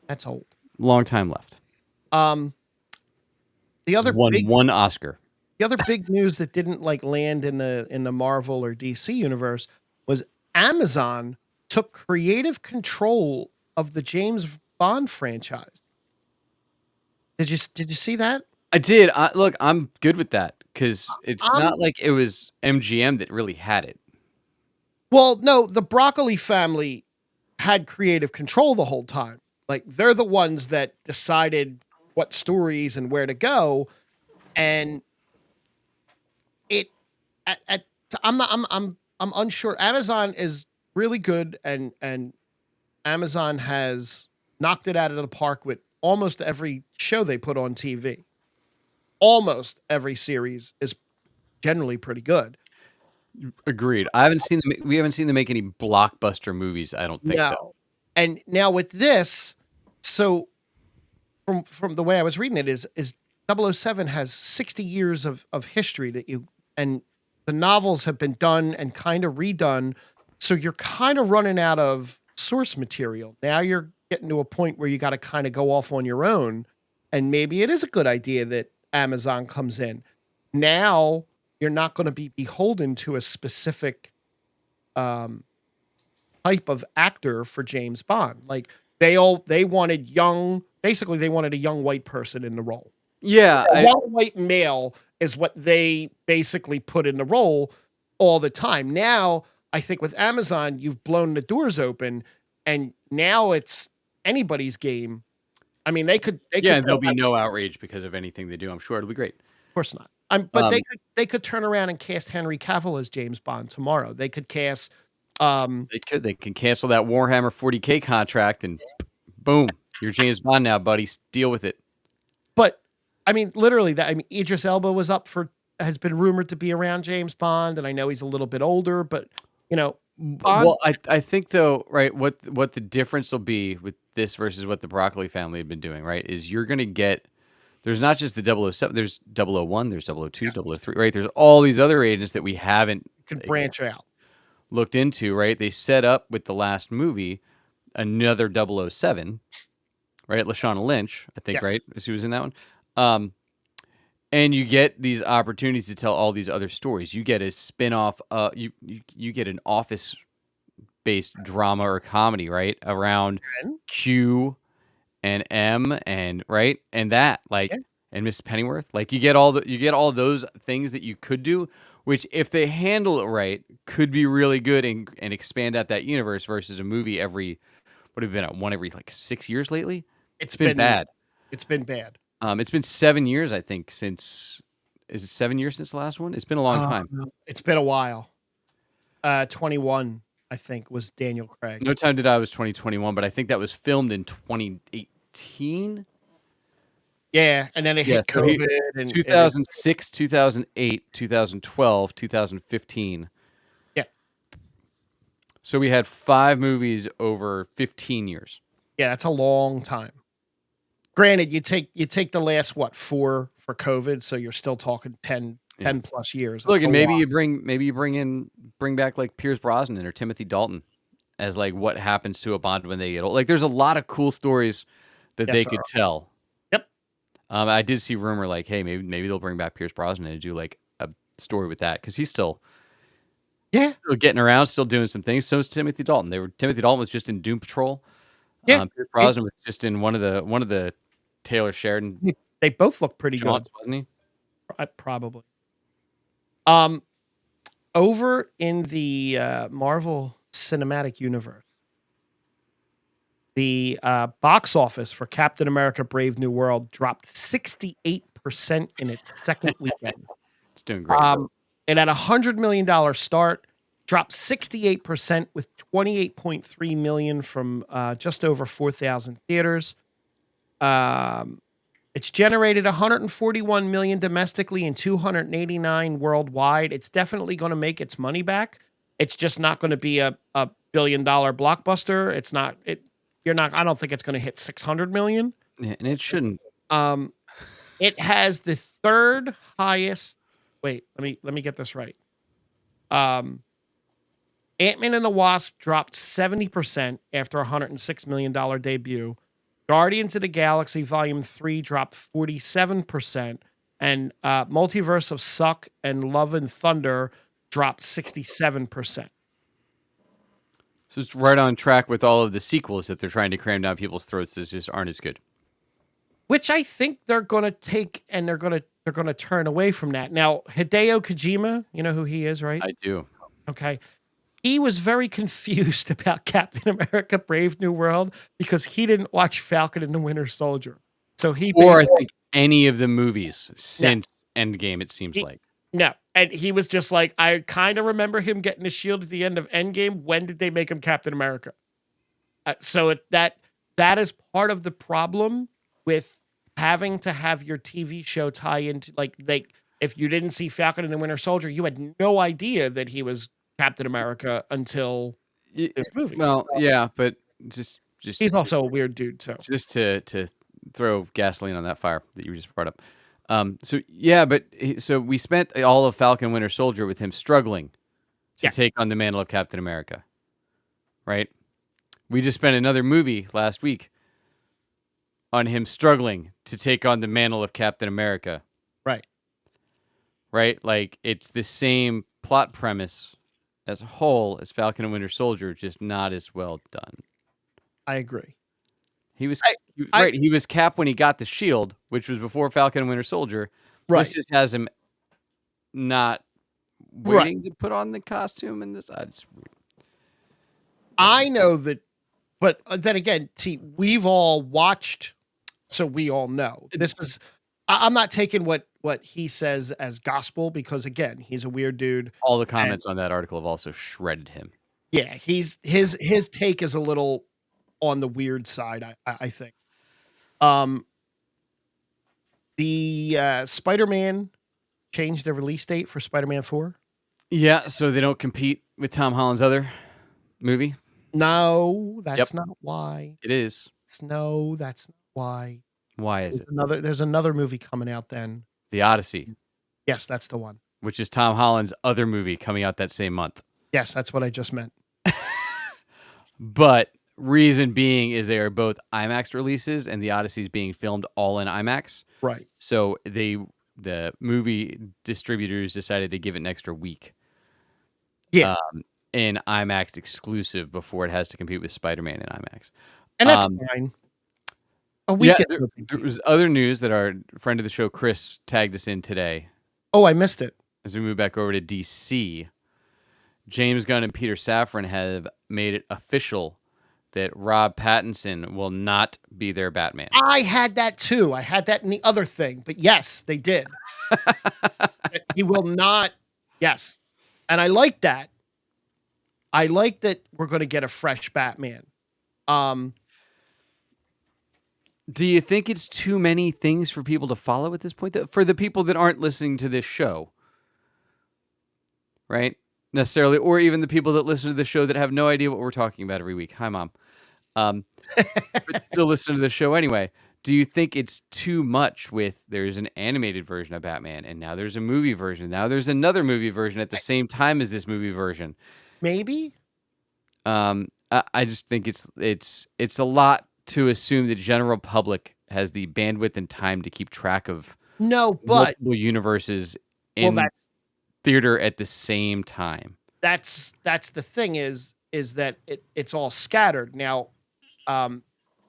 that's old. Long time left. The other Won big one Oscar. the other big news that didn't land in the Marvel or DC universe was Amazon took creative control of the James Bond franchise. Did you see that? I did. Look, I'm good with that because it's not like it was MGM that really had it. Well, no, the Broccoli family had creative control the whole time. Like they're the ones that decided what stories and where to go, and I'm unsure. Amazon is really good, and Amazon has knocked it out of the park with almost every show they put on TV. Almost every series is generally pretty good. Agreed. We haven't seen them make any blockbuster movies. I don't think. No. Though. And now with this, so from the way I was reading it is 007 has 60 years of history and the novels have been done and kind of redone. So you're kind of running out of source material. Now you're getting to a point where you got to kind of go off on your own. And maybe it is a good idea that Amazon comes in. Now you're not going to be beholden to a specific type of actor for James Bond. Like they wanted basically they wanted a young white person in the role. Yeah, A young white male is what they basically put in the role all the time. Now, I think with Amazon, you've blown the doors open, and now it's anybody's game. I mean, they could there'll be no outrage because of anything they do. I'm sure it'll be great. Of course not. But they could turn around and cast Henry Cavill as James Bond tomorrow. They could cast. They can cancel that Warhammer 40K contract and boom, you're James Bond now, buddy. Deal with it. But I mean, literally, Idris Elba has been rumored to be around James Bond, and I know he's a little bit older, but Bond. Well, I think though, right? What the difference will be with this versus what the Broccoli family had been doing, right? Is you're gonna get. There's not just the 007, there's 001, there's 002, 003, right? There's all these other agents that we haven't could branch out. Looked into, right? They set up with the last movie another 007, right? Lashana Lynch, I think, right? She was in that one. And you get these opportunities to tell all these other stories. You get a spin-off, you get an office-based drama or comedy, right? Around Q and M and right? And that, and Miss Pennyworth. Like you get all those things that you could do, which if they handle it right, could be really good and expand out that universe versus a movie every one every 6 years lately. It's been bad. It's been bad. It's been 7 years, I think, is it 7 years since the last one? It's been a long time. It's been a while. 21, I think, was Daniel Craig. No Time to Die was 2021, but I think that was filmed in 2018. Yeah, and then it hit COVID. And 2006, 2008, 2012, 2015. Yeah. So we had 5 movies over 15 years. Yeah, that's a long time. Granted, you take the last 4 for COVID, so you're still talking 10 plus years. Look, and a maybe lot. you bring back like Pierce Brosnan or Timothy Dalton as like what happens to a Bond when they get old. Like, there's a lot of cool stories that Yes, they there could are. tell. Yep. I did see rumor like, hey, maybe they'll bring back Pierce Brosnan and do like a story with that because he's still getting around, still doing some things. So is Timothy Dalton. Timothy Dalton was just in Doom Patrol. Yeah. Pierce Brosnan was just in one of the Taylor Sheridan They both look pretty jaunts, good. wasn't he? Probably. Over in the Marvel Cinematic Universe, the box office for Captain America: Brave New World dropped 68% in its second weekend. It's doing great. And at $100 million start, dropped 68% with 28.3 million from just over 4,000 theaters. It's generated 141 million domestically and 289 worldwide. It's definitely going to make its money back. It's just not going to be a $1 billion blockbuster. It's not. I don't think it's going to hit 600 million. Yeah, and it shouldn't. It has the third highest. Wait, let me get this right. Ant-Man and the Wasp dropped 70% after a $106 million debut. Guardians of the Galaxy Volume 3 dropped 47%. And Multiverse of Suck and Love and Thunder dropped 67%. So it's right on track with all of the sequels that they're trying to cram down people's throats that just aren't as good. Which I think they're going to take and they're going to turn away from that. Now, Hideo Kojima, you know who he is, right? I do. Okay. He was very confused about Captain America: Brave New World because he didn't watch Falcon and the Winter Soldier. So I think any of the movies since Endgame, it seems like. No. And he was just like, I kind of remember him getting the shield at the end of Endgame. When did they make him Captain America? So that is part of the problem with having to have your TV show tie into like if you didn't see Falcon and the Winter Soldier, you had no idea that he was Captain America until this movie. Well, yeah, but just he's also a weird dude too. Just to throw gasoline on that fire that you just brought up. So we spent all of Falcon Winter Soldier with him struggling to take on the mantle of Captain America. Right? We just spent another movie last week on him struggling to take on the mantle of Captain America. Right. Right? Like, it's the same plot premise as a whole as Falcon and Winter Soldier, just not as well done. I agree. He was He was Cap when he got the shield, which was before Falcon and Winter Soldier. Right. This just has him not waiting to put on the costume in this. I know that, but then again, we've all watched, so we all know. This is. I'm not taking what he says as gospel because again, he's a weird dude. All the comments on that article have also shredded him. Yeah, his take is a little on the weird side, I think. The Spider-Man changed the release date for Spider-Man 4. Yeah, so they don't compete with Tom Holland's other movie. No, that's not why. It is. That's not why. Why is it? There's another movie coming out then. The Odyssey. Yes, that's the one. Which is Tom Holland's other movie coming out that same month. Yes, that's what I just meant. But reason being is they are both IMAX releases, and the Odyssey is being filmed all in IMAX. Right. So the movie distributors decided to give it an extra week. Yeah. In IMAX exclusive before it has to compete with Spider-Man in IMAX. And that's fine. A week. Yeah, there was other news that our friend of the show, Chris, tagged us in today. Oh, I missed it. As we move back over to DC, James Gunn and Peter Safran have made it official that Rob Pattinson will not be their Batman. I had that too. I had that in the other thing, but yes, they did. He will not. Yes. And I like that. I like that we're going to get a fresh Batman. Do you think it's too many things for people to follow at this point? For the people that aren't listening to this show, right? Necessarily, or even the people that listen to the show that have no idea what we're talking about every week. Hi, Mom. But still listen to the show anyway. do you think it's too much with there's an animated version of Batman and now there's a movie version. Now there's another movie version at the same time as this movie version. Maybe. I just think it's a lot to assume the general public has the bandwidth and time to keep track of No, but multiple universes well, in theater at the same time. that's the thing is that it's all scattered now.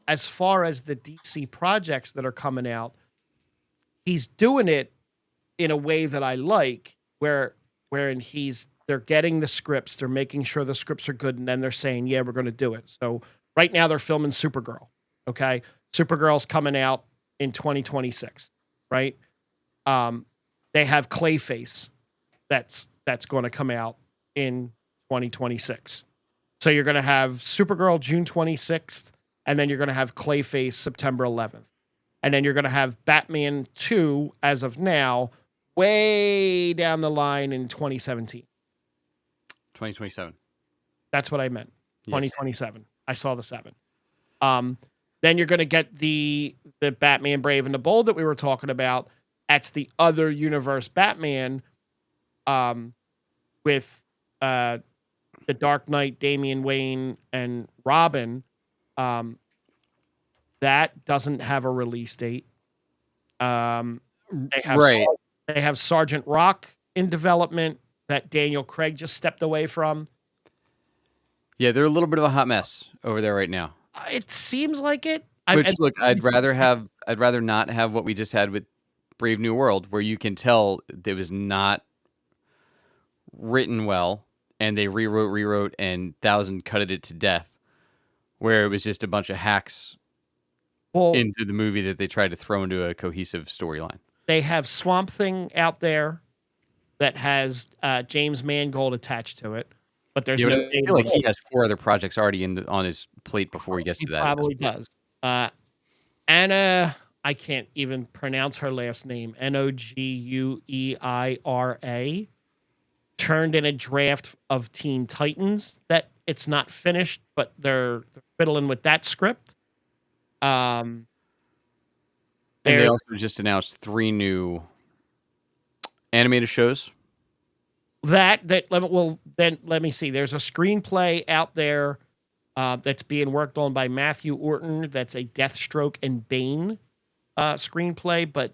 As far as the DC projects that are coming out, he's doing it in a way that I like, wherein they're getting the scripts, they're making sure the scripts are good, and then they're saying, yeah, we're going to do it. So right now they're filming Supergirl. Okay, Supergirl's coming out in 2026, right? They have Clayface that's going to come out in 2026. So you're going to have Supergirl June 26th, and then you're going to have Clayface September 11th. And then you're going to have Batman 2 as of now, way down the line in 2017. 2027. That's what I meant. Yes. 2027. I saw the 7. Then you're going to get the Batman Brave and the Bold that we were talking about. That's the other universe Batman with the Dark Knight, Damian Wayne, and Robin. That doesn't have a release date. They have Sergeant Rock in development that Daniel Craig just stepped away from. Yeah, they're a little bit of a hot mess over there right now. It seems like it. Look, I'd rather not have what we just had with Brave New World, where you can tell it was not written well, and they rewrote, and Thousand cutted it to death, where it was just a bunch of hacks into the movie that they tried to throw into a cohesive storyline. They have Swamp Thing out there that has James Mangold attached to it, but there's no. I feel like he has 4 other projects already on his plate before he gets to that. Probably does. Anna, I can't even pronounce her last name. Nogueira turned in a draft of Teen Titans that it's not finished, but they're fiddling with that script. And they also just announced 3 new animated shows. Let me see. There's a screenplay out there that's being worked on by Matthew Orton. That's a Deathstroke and Bane screenplay, but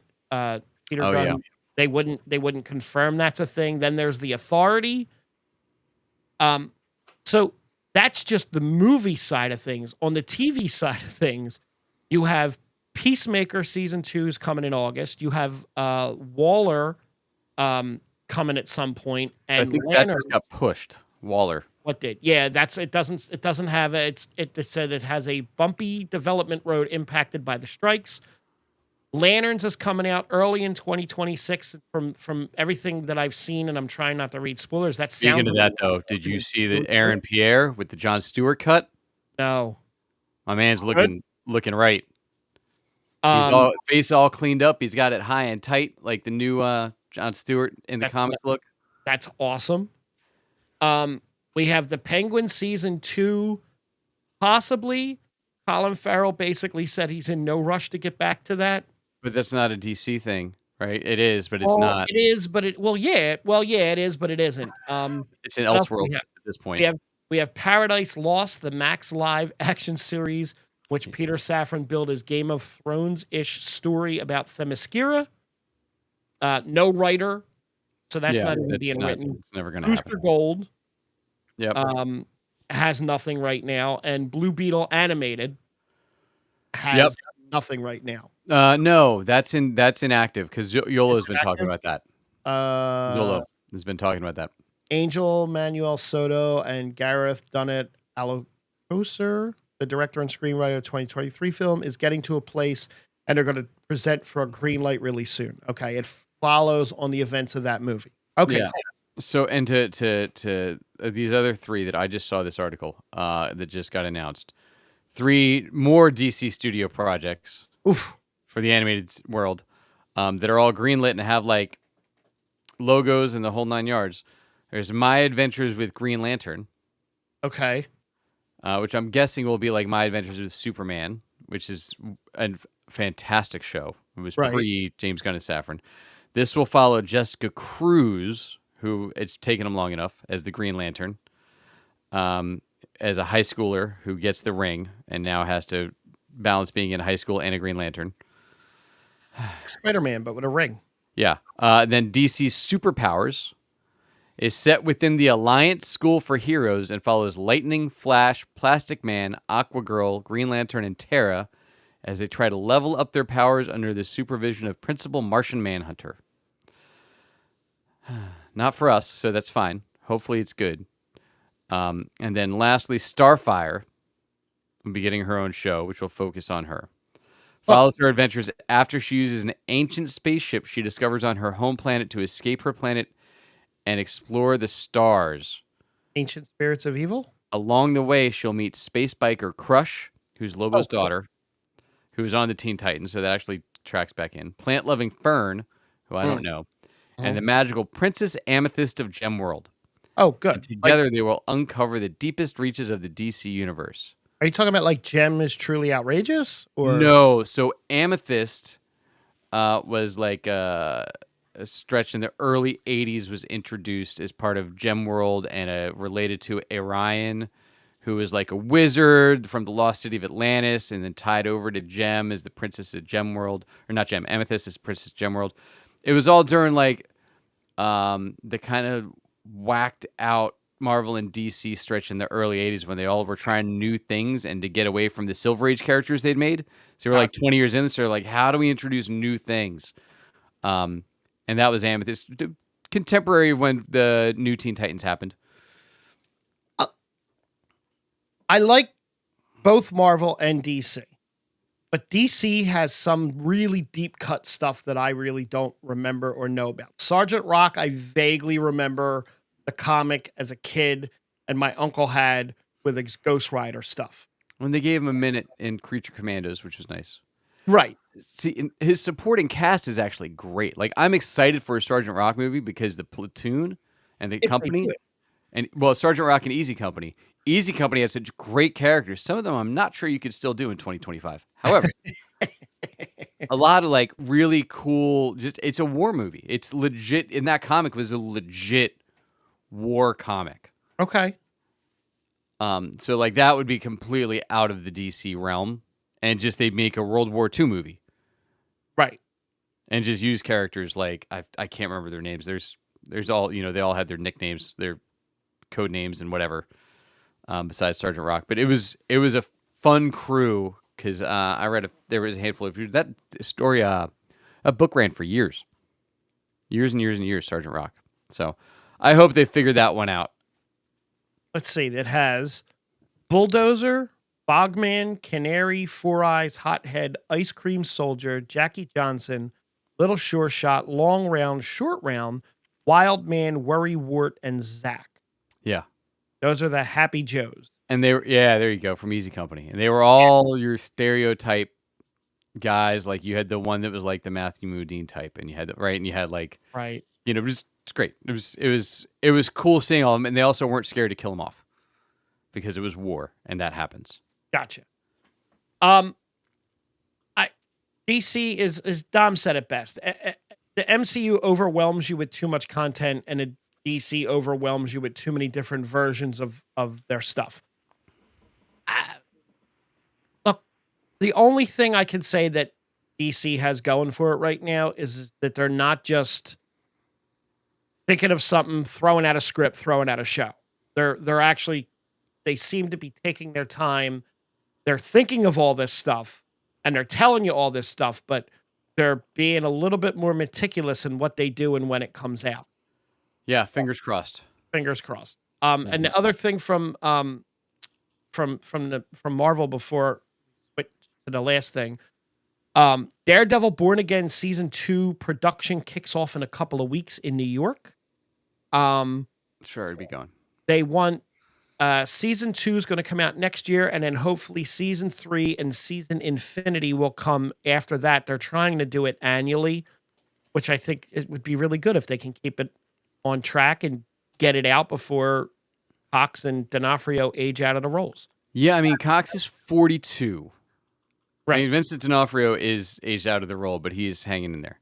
Peter Gunn, they wouldn't confirm that's a thing. Then there's The Authority. So that's just the movie side of things. On the TV side of things, you have Peacemaker season 2 is coming in August. You have Waller coming at some point, and I think that just got pushed. Waller. What did? Yeah, it doesn't have it said it has a bumpy development road impacted by the strikes. Lanterns is coming out early in 2026 from everything that I've seen, and I'm trying not to read spoilers. Speaking of that, though, did you see the Aaron Pierre with the Jon Stewart cut? No. My man's looking right. He's face all cleaned up. He's got it high and tight, like the new Jon Stewart in the comics look. That's awesome. We have the Penguin season 2, possibly. Colin Farrell basically said he's in no rush to get back to that. But that's not a DC thing, right? It is, but it's not. It is, but it is, but it isn't. It's an Elseworld at this point. We have Paradise Lost, the Max Live action series, which Peter Safran built his Game of Thrones-ish story about Themyscira. No writer, so that's not even being written. It's never going to happen. Booster Gold. Yep. Has nothing right now, and Blue Beetle animated has nothing right now. No, that's inactive because Yolo's been talking about that. Yolo has been talking about that. Angel Manuel Soto and Gareth Dunnett Alocoser, the director and screenwriter of the 2023 film, is getting to a place, and they're going to present for a green light really soon. Okay, it follows on the events of that movie. Okay. Yeah. So, and to these other 3 that I just saw this article that just got announced, 3 more DC studio projects for the animated world that are all greenlit and have like logos and the whole 9 yards. There's My Adventures with Green Lantern. Okay. Which I'm guessing will be like My Adventures with Superman, which is fantastic show. It was Right. pre James Gunn and Safran. This will follow Jessica Cruz, who it's taken him long enough as the Green Lantern, as a high schooler who gets the ring and now has to balance being in high school and a Green Lantern. Spider-Man, but with a ring. Yeah. Then DC's Superpowers is set within the Alliance School for Heroes and follows Lightning, Flash, Plastic Man, Aquagirl, Green Lantern, and Terra as they try to level up their powers under the supervision of Principal Martian Manhunter. Not for us, so that's fine. Hopefully it's good. And then lastly, Starfire will be getting her own show, which will focus on her. Follows her adventures after she uses an ancient spaceship she discovers on her home planet to escape her planet and explore the stars. Ancient Spirits of Evil? Along the way, she'll meet space biker Crush, who's Lobo's daughter, who is on the Teen Titans, so that actually tracks back in. Plant-loving Fern, who I don't know, and the magical Princess Amethyst of Gemworld. Oh, good. And together, they will uncover the deepest reaches of the DC universe. Are you talking about like Gem is truly outrageous? Or No, so Amethyst was like a stretch in the early 80s, was introduced as part of Gemworld and related to Orion, who was like a wizard from the lost city of Atlantis and then tied over to Gem as the princess of Gemworld. Or not Gem, Amethyst is Princess Gemworld. It was all during like the kind of whacked out Marvel and DC stretch in the early 80s when they all were trying new things and to get away from the Silver Age characters they'd made. So they were like 20 years in, so they're like, how do we introduce new things? And that was Amethyst, contemporary when the new Teen Titans happened. I like both Marvel and DC, but DC has some really deep cut stuff that I really don't remember or know about. Sergeant Rock, I vaguely remember the comic as a kid, and my uncle had with his Ghost Rider stuff. When they gave him a minute in Creature Commandos, which was nice. Right. See, his supporting cast is actually great. Like, I'm excited for a Sergeant Rock movie because the platoon and the company, and well, Sergeant Rock and Easy Company. Easy Company has such great characters. Some of them I'm not sure you could still do in 2025. However, a lot of like really cool, just it's a war movie. It's legit. In that comic was a legit war comic. Okay. So like that would be completely out of the DC realm, and just they'd make a World War II movie, right? And just use characters like I can't remember their names. There's all they all had their nicknames, their code names, and whatever. Besides Sergeant Rock, but it was a fun crew because I read there was a handful of that story. A book ran for years and years and years. Sergeant Rock. So I hope they figured that one out. Let's see. It has Bulldozer, Bogman, Canary, Four Eyes, Hothead, Ice Cream Soldier, Jackie Johnson, Little Sure Shot, Long Round, Short Round, Wild Man, Worry Wart, and Zach. Yeah. Those are the Happy Joes. And they were, there you go, from Easy Company. And they were all your stereotype guys. Like you had the one that was like the Matthew Modine type, and you had and you had like it's great. It was cool seeing all of them, and they also weren't scared to kill them off because it was war, and that happens. Gotcha. DC is Dom said it best. The MCU overwhelms you with too much content, and the DC overwhelms you with too many different versions of their stuff. Look, the only thing I can say that DC has going for it right now is that they're not just thinking of something, throwing out a script, throwing out a show. They're actually, they seem to be taking their time. They're thinking of all this stuff, and they're telling you all this stuff, but they're being a little bit more meticulous in what they do and when it comes out. Yeah, fingers crossed. Fingers crossed. And the other thing from Marvel before we switch to the last thing, Daredevil Born Again season 2 production kicks off in a couple of weeks in New York. Sure, it'd be going. They want season 2 is going to come out next year, and then hopefully season 3 and season Infinity will come after that. They're trying to do it annually, which I think it would be really good if they can keep it on track and get it out before Cox and D'Onofrio age out of the roles. Yeah, I mean, Cox is 42. I Right. mean, Vincent D'Onofrio is aged out of the role, but he's hanging in there.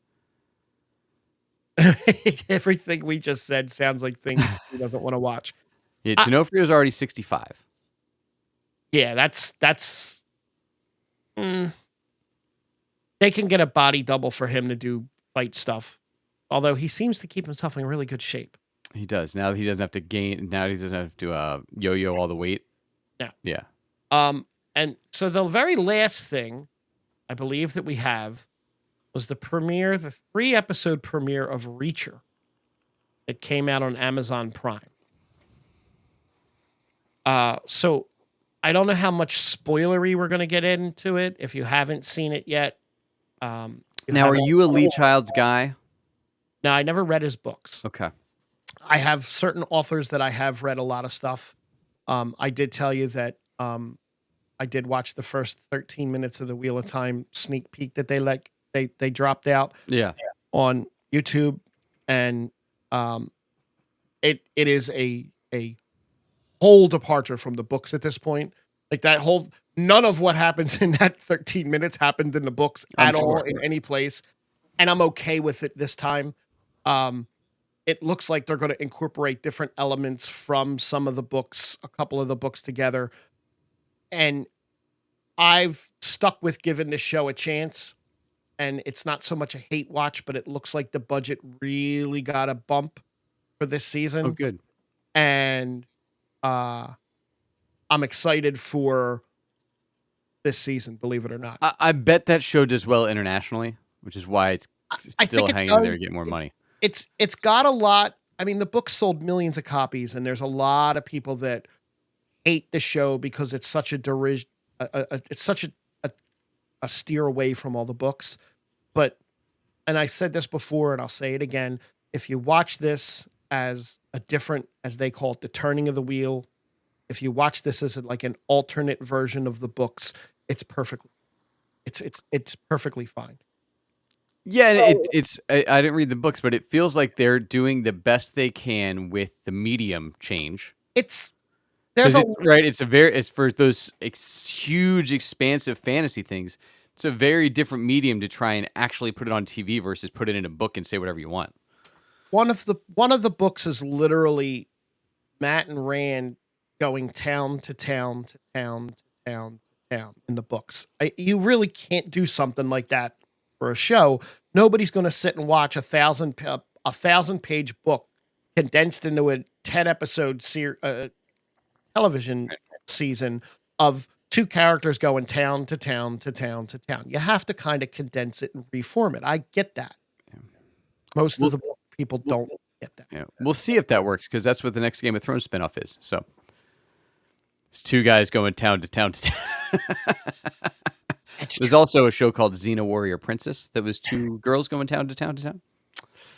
Everything we just said sounds like things he doesn't want to watch. Yeah, I, D'Onofrio's already 65. yeah, that's. Mm, they can get a body double for him to do fight stuff, although he seems to keep himself in really good shape. He does. Now that he doesn't have to gain, now he doesn't have to yo-yo all the weight. Yeah. Yeah. And so the very last thing I believe that we have was the 3-episode premiere of Reacher. It came out on Amazon Prime. So I don't know how much spoilery we're going to get into it. If you haven't seen it yet, Now, are you a Lee Child's guy? No, I never read his books. Okay. I have certain authors that I have read a lot of stuff. I did tell you that I did watch the first 13 minutes of the Wheel of Time sneak peek that they dropped out Yeah. on YouTube, and it is a whole departure from the books at this point. Like that whole none of what happens in that 13 minutes happened in the books at all in any place, and I'm okay with it this time. It looks like they're going to incorporate different elements from some of the books, a couple of the books together, and I've stuck with giving this show a chance. And it's not so much a hate watch, but it looks like the budget really got a bump for this season. Oh, good. And I'm excited for this season, believe it or not. I bet that show does well internationally, which is why it's I still think it hanging in there does. to get more money. It's got a lot. I mean, the book sold millions of copies, and there's a lot of people that hate the show because it's such a derision. It's such a steer away from all the books. But, and I said this before, and I'll say it again, if you watch this as a different, as they call it, the turning of the wheel, if you watch this as like an alternate version of the books, it's perfectly, it's perfectly fine. Yeah, I didn't read the books, but it feels like they're doing the best they can with the medium change. There's It's for those huge, expansive fantasy things. It's a very different medium to try and actually put it on TV versus put it in a book and say whatever you want. one of the books is literally Matt and Rand going town to town to town to town to town in the books. You really can't do something like that for a show. Nobody's going to sit and watch a 1,000-page book condensed into a 10-episode television season of two characters going town to town to town to town. You have to kind of condense it and reform it. I get that. Most of the people don't get that. Yeah, we'll see if that works because that's what the next Game of Thrones spinoff is. So it's two guys going town to town to town. There's also a show called Xena Warrior Princess that was two girls going town to town to town.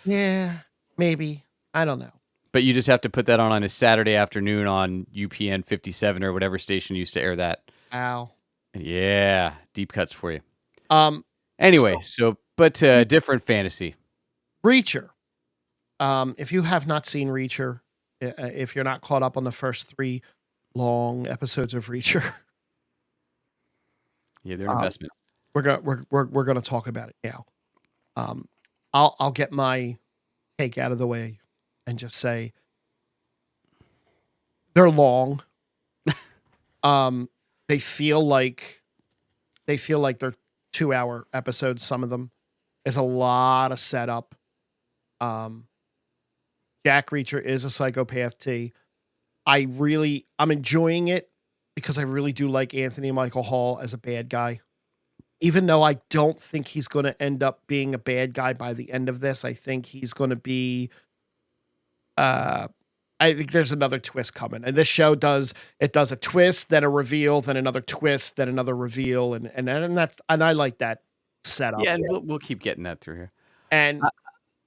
Yeah, maybe. I don't know. But you just have to put that on a Saturday afternoon on UPN 57 or whatever station used to air that. Ow. Yeah, deep cuts for you. Anyway, but different fantasy. Reacher. If you have not seen Reacher, if you're not caught up on the first 3 long episodes of Reacher, yeah, they're an investment. We're gonna talk about it now. I'll get my take out of the way and just say they're long. They feel like they're 2-hour episodes. Some of them. There's a lot of setup. Jack Reacher is a psychopath T. I'm enjoying it because I really do like Anthony Michael Hall as a bad guy. Even though I don't think he's going to end up being a bad guy by the end of this, I think he's going to be. I think there's another twist coming, and this show does a twist, then a reveal, then another twist, then another reveal, and I like that setup. Yeah, and we'll keep getting that through here. And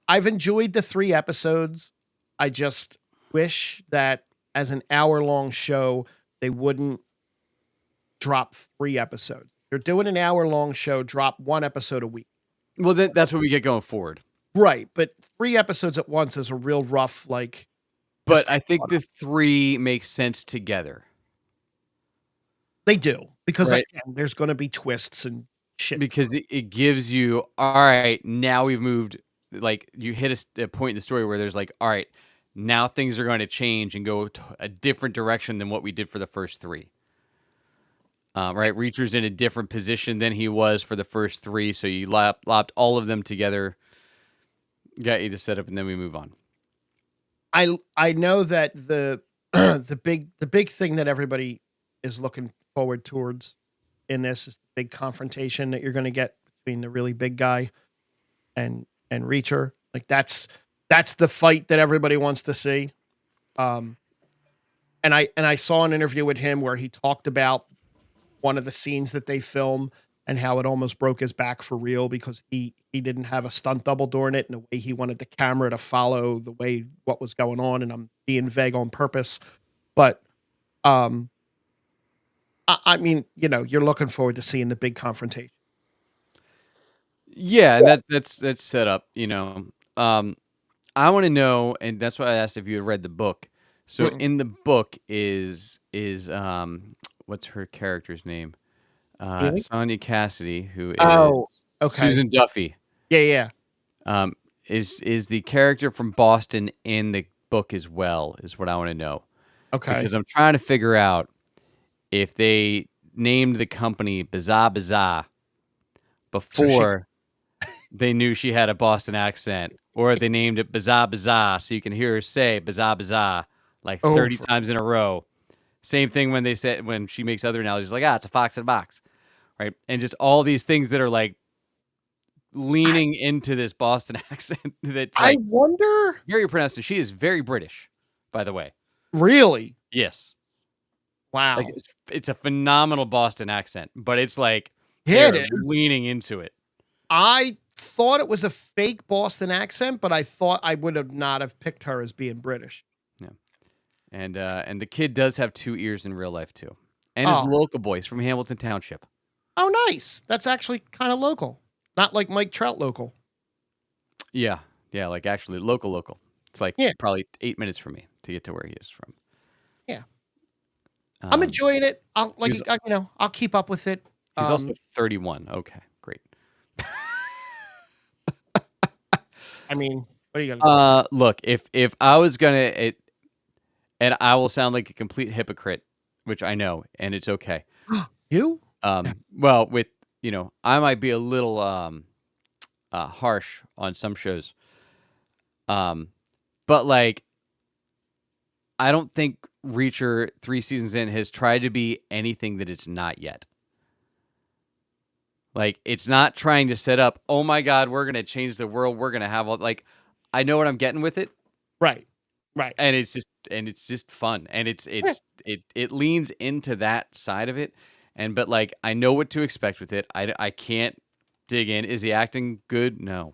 I've enjoyed the 3 episodes. I just wish that as an hour-long show, they wouldn't drop 3 episodes. You're doing an hour-long show, drop 1 episode a week. Well, that's what we get going forward. Right, but 3 episodes at once is a real rough, like... But I think the 3 makes sense together. They do, because right. again, there's going to be twists and shit. Because it gives you, all right, now we've moved, like you hit a point in the story where there's like, all right, now things are going to change and go a different direction than what we did for the first three. Right, Reacher's in a different position than he was for the first three, so you lopped all of them together, got you the setup, and then we move on. I know that the the big thing that everybody is looking forward towards in this is the big confrontation that you're going to get between the really big guy and Reacher. Like that's the fight that everybody wants to see. Um, and I saw an interview with him where he talked about one of the scenes that they film and how it almost broke his back for real because he didn't have a stunt double during it and the way he wanted the camera to follow the way what was going on. And I'm being vague on purpose, but um, I mean, you're looking forward to seeing the big confrontation. Yeah, and that's set up. I want to know, and that's why I asked if you had read the book. So Mm-mm. in the book is what's her character's name? Really? Sonia Cassidy, who is Oh, okay. Susan Duffy. Yeah, yeah. Um, is the character from Boston in the book as well? Is what I want to know Okay. because I'm trying to figure out if they named the company Bazaar Bazaar So she before they knew she had a Boston accent, or they named it Bazaar Bazaar so you can hear her say Bazaar Bazaar like 30 over. times in a row. Same thing when she makes other analogies like, it's a fox in a box, right? And just all these things that are like I leaning into this Boston accent that's I like wonder. very pronounced. And she is very British, by the way. Really? Yes. Like Wow. it's a phenomenal Boston accent, but it's like Yeah, it they're is. leaning into it. I thought it was a fake Boston accent, but I thought I would have not have picked her as being British. Yeah. And the kid does have two ears in real life too. And his Oh, local boy is from Hamilton Township. oh, nice. That's actually kind of local, not like Mike Trout local. Yeah. Yeah, like actually local. It's like Yeah, probably 8 minutes for me to get to where he is from. yeah. I'm Um, enjoying it. I'll he like was I'll keep up with it. he's also Um, 31. Okay, great. I mean, what are you gonna do? Look, if I was gonna and I will sound like a complete hypocrite, which I know, and it's okay. You? Well, I might be a little harsh on some shows. Um, but like I don't think Reacher 3 seasons in has tried to be anything that it's not yet. Like it's not trying to set up, oh my God, we're gonna change the world. We're gonna have all like I know what I'm getting with it, Right. Right. and it's just fun. And Yeah. it leans into that side of it. But like I know what to expect with it. I can't dig in. Is the acting good? No.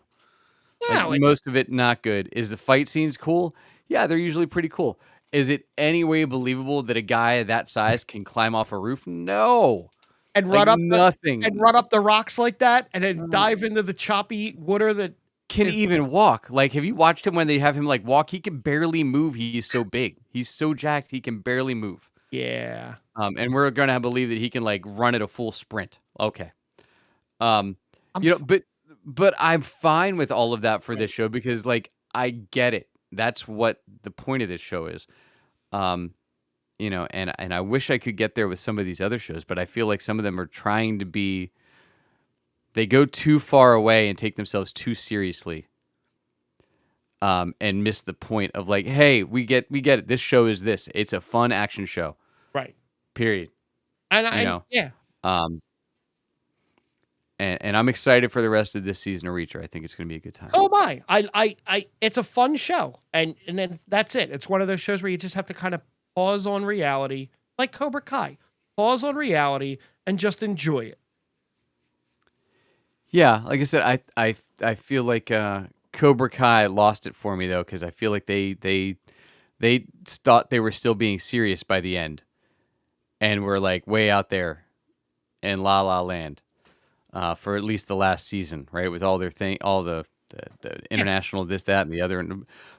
Like No, it's most of it not good. Is the fight scenes cool? Yeah, they're usually pretty cool. Is it any way believable that a guy that size can climb off a roof? No. and Like run up the and nothing. run up the rocks like that, and then dive into the choppy water that Can is. even walk. Like, have you watched him when they have him like walk? He can barely move. He's so big. He's so jacked. He can barely move. Yeah. And we're gonna believe that he can like run at a full sprint. Okay. Um, I'm you know, f but I'm fine with all of that for this show because like I get it. That's what the point of this show is. Um, and I wish I could get there with some of these other shows, but I feel like some of them are trying to be they go too far away and take themselves too seriously. And miss the point of like, hey, we get it. This show is this. It's a fun action show. right. Period. And You I know. yeah. Um, and I'm excited for the rest of this season of Reacher. I think it's going to be a good time. So am I. It's a fun show, and then that's it. It's one of those shows where you just have to kind of pause on reality, like Cobra Kai. Pause on reality and just enjoy it. Yeah, like I said, I feel like Cobra Kai lost it for me though because I feel like they thought they were still being serious by the end, and were like way out there in La La Land for at least the last season, right? With all their all the Yeah. international this that and the other,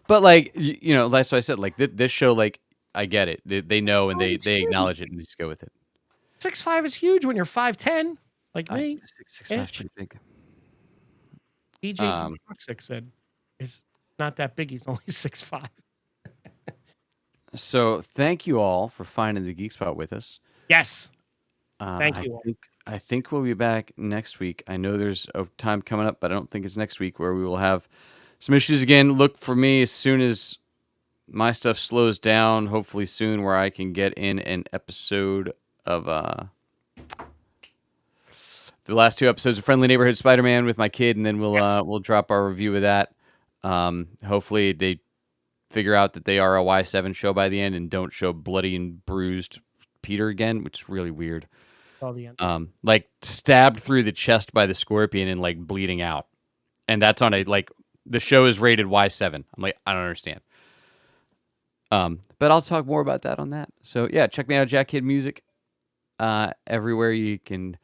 but like that's what I said. Like this show, like I get it. They know and Slow they and steady. acknowledge it and just go with it. 6'5" is huge when you're 5'10", like me. 6'5" is Ish. pretty big. DJ Toxic said is not that big. He's only 6'5". So thank you all for finding the Geek Spot with us. Yes. Thank I you all. I think we'll be back next week. I know there's a time coming up, but I don't think it's next week where we will have some issues again. Look for me as soon as my stuff slows down, hopefully soon, where I can get in an episode of the last 2 episodes of Friendly Neighborhood Spider-Man with my kid, and then we'll drop our review of that. Hopefully they figure out that they are a Y7 show by the end and don't show bloody and bruised Peter again, which is really weird. All the end. Like stabbed through the chest by the scorpion and like bleeding out. And that's on the show is rated Y7. I'm like, I don't understand. But I'll talk more about that on that. So yeah, check me out, Jack Kid Music. Everywhere you can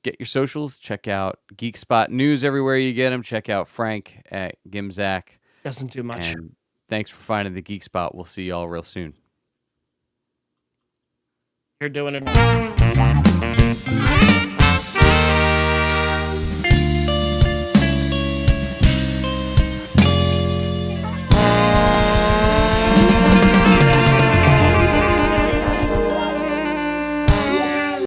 get your socials. Check out Geek Spot News everywhere you get them. Check out Frank at Gimzak. Doesn't do much. And thanks for finding the Geek Spot. We'll see y'all real soon. You're doing it.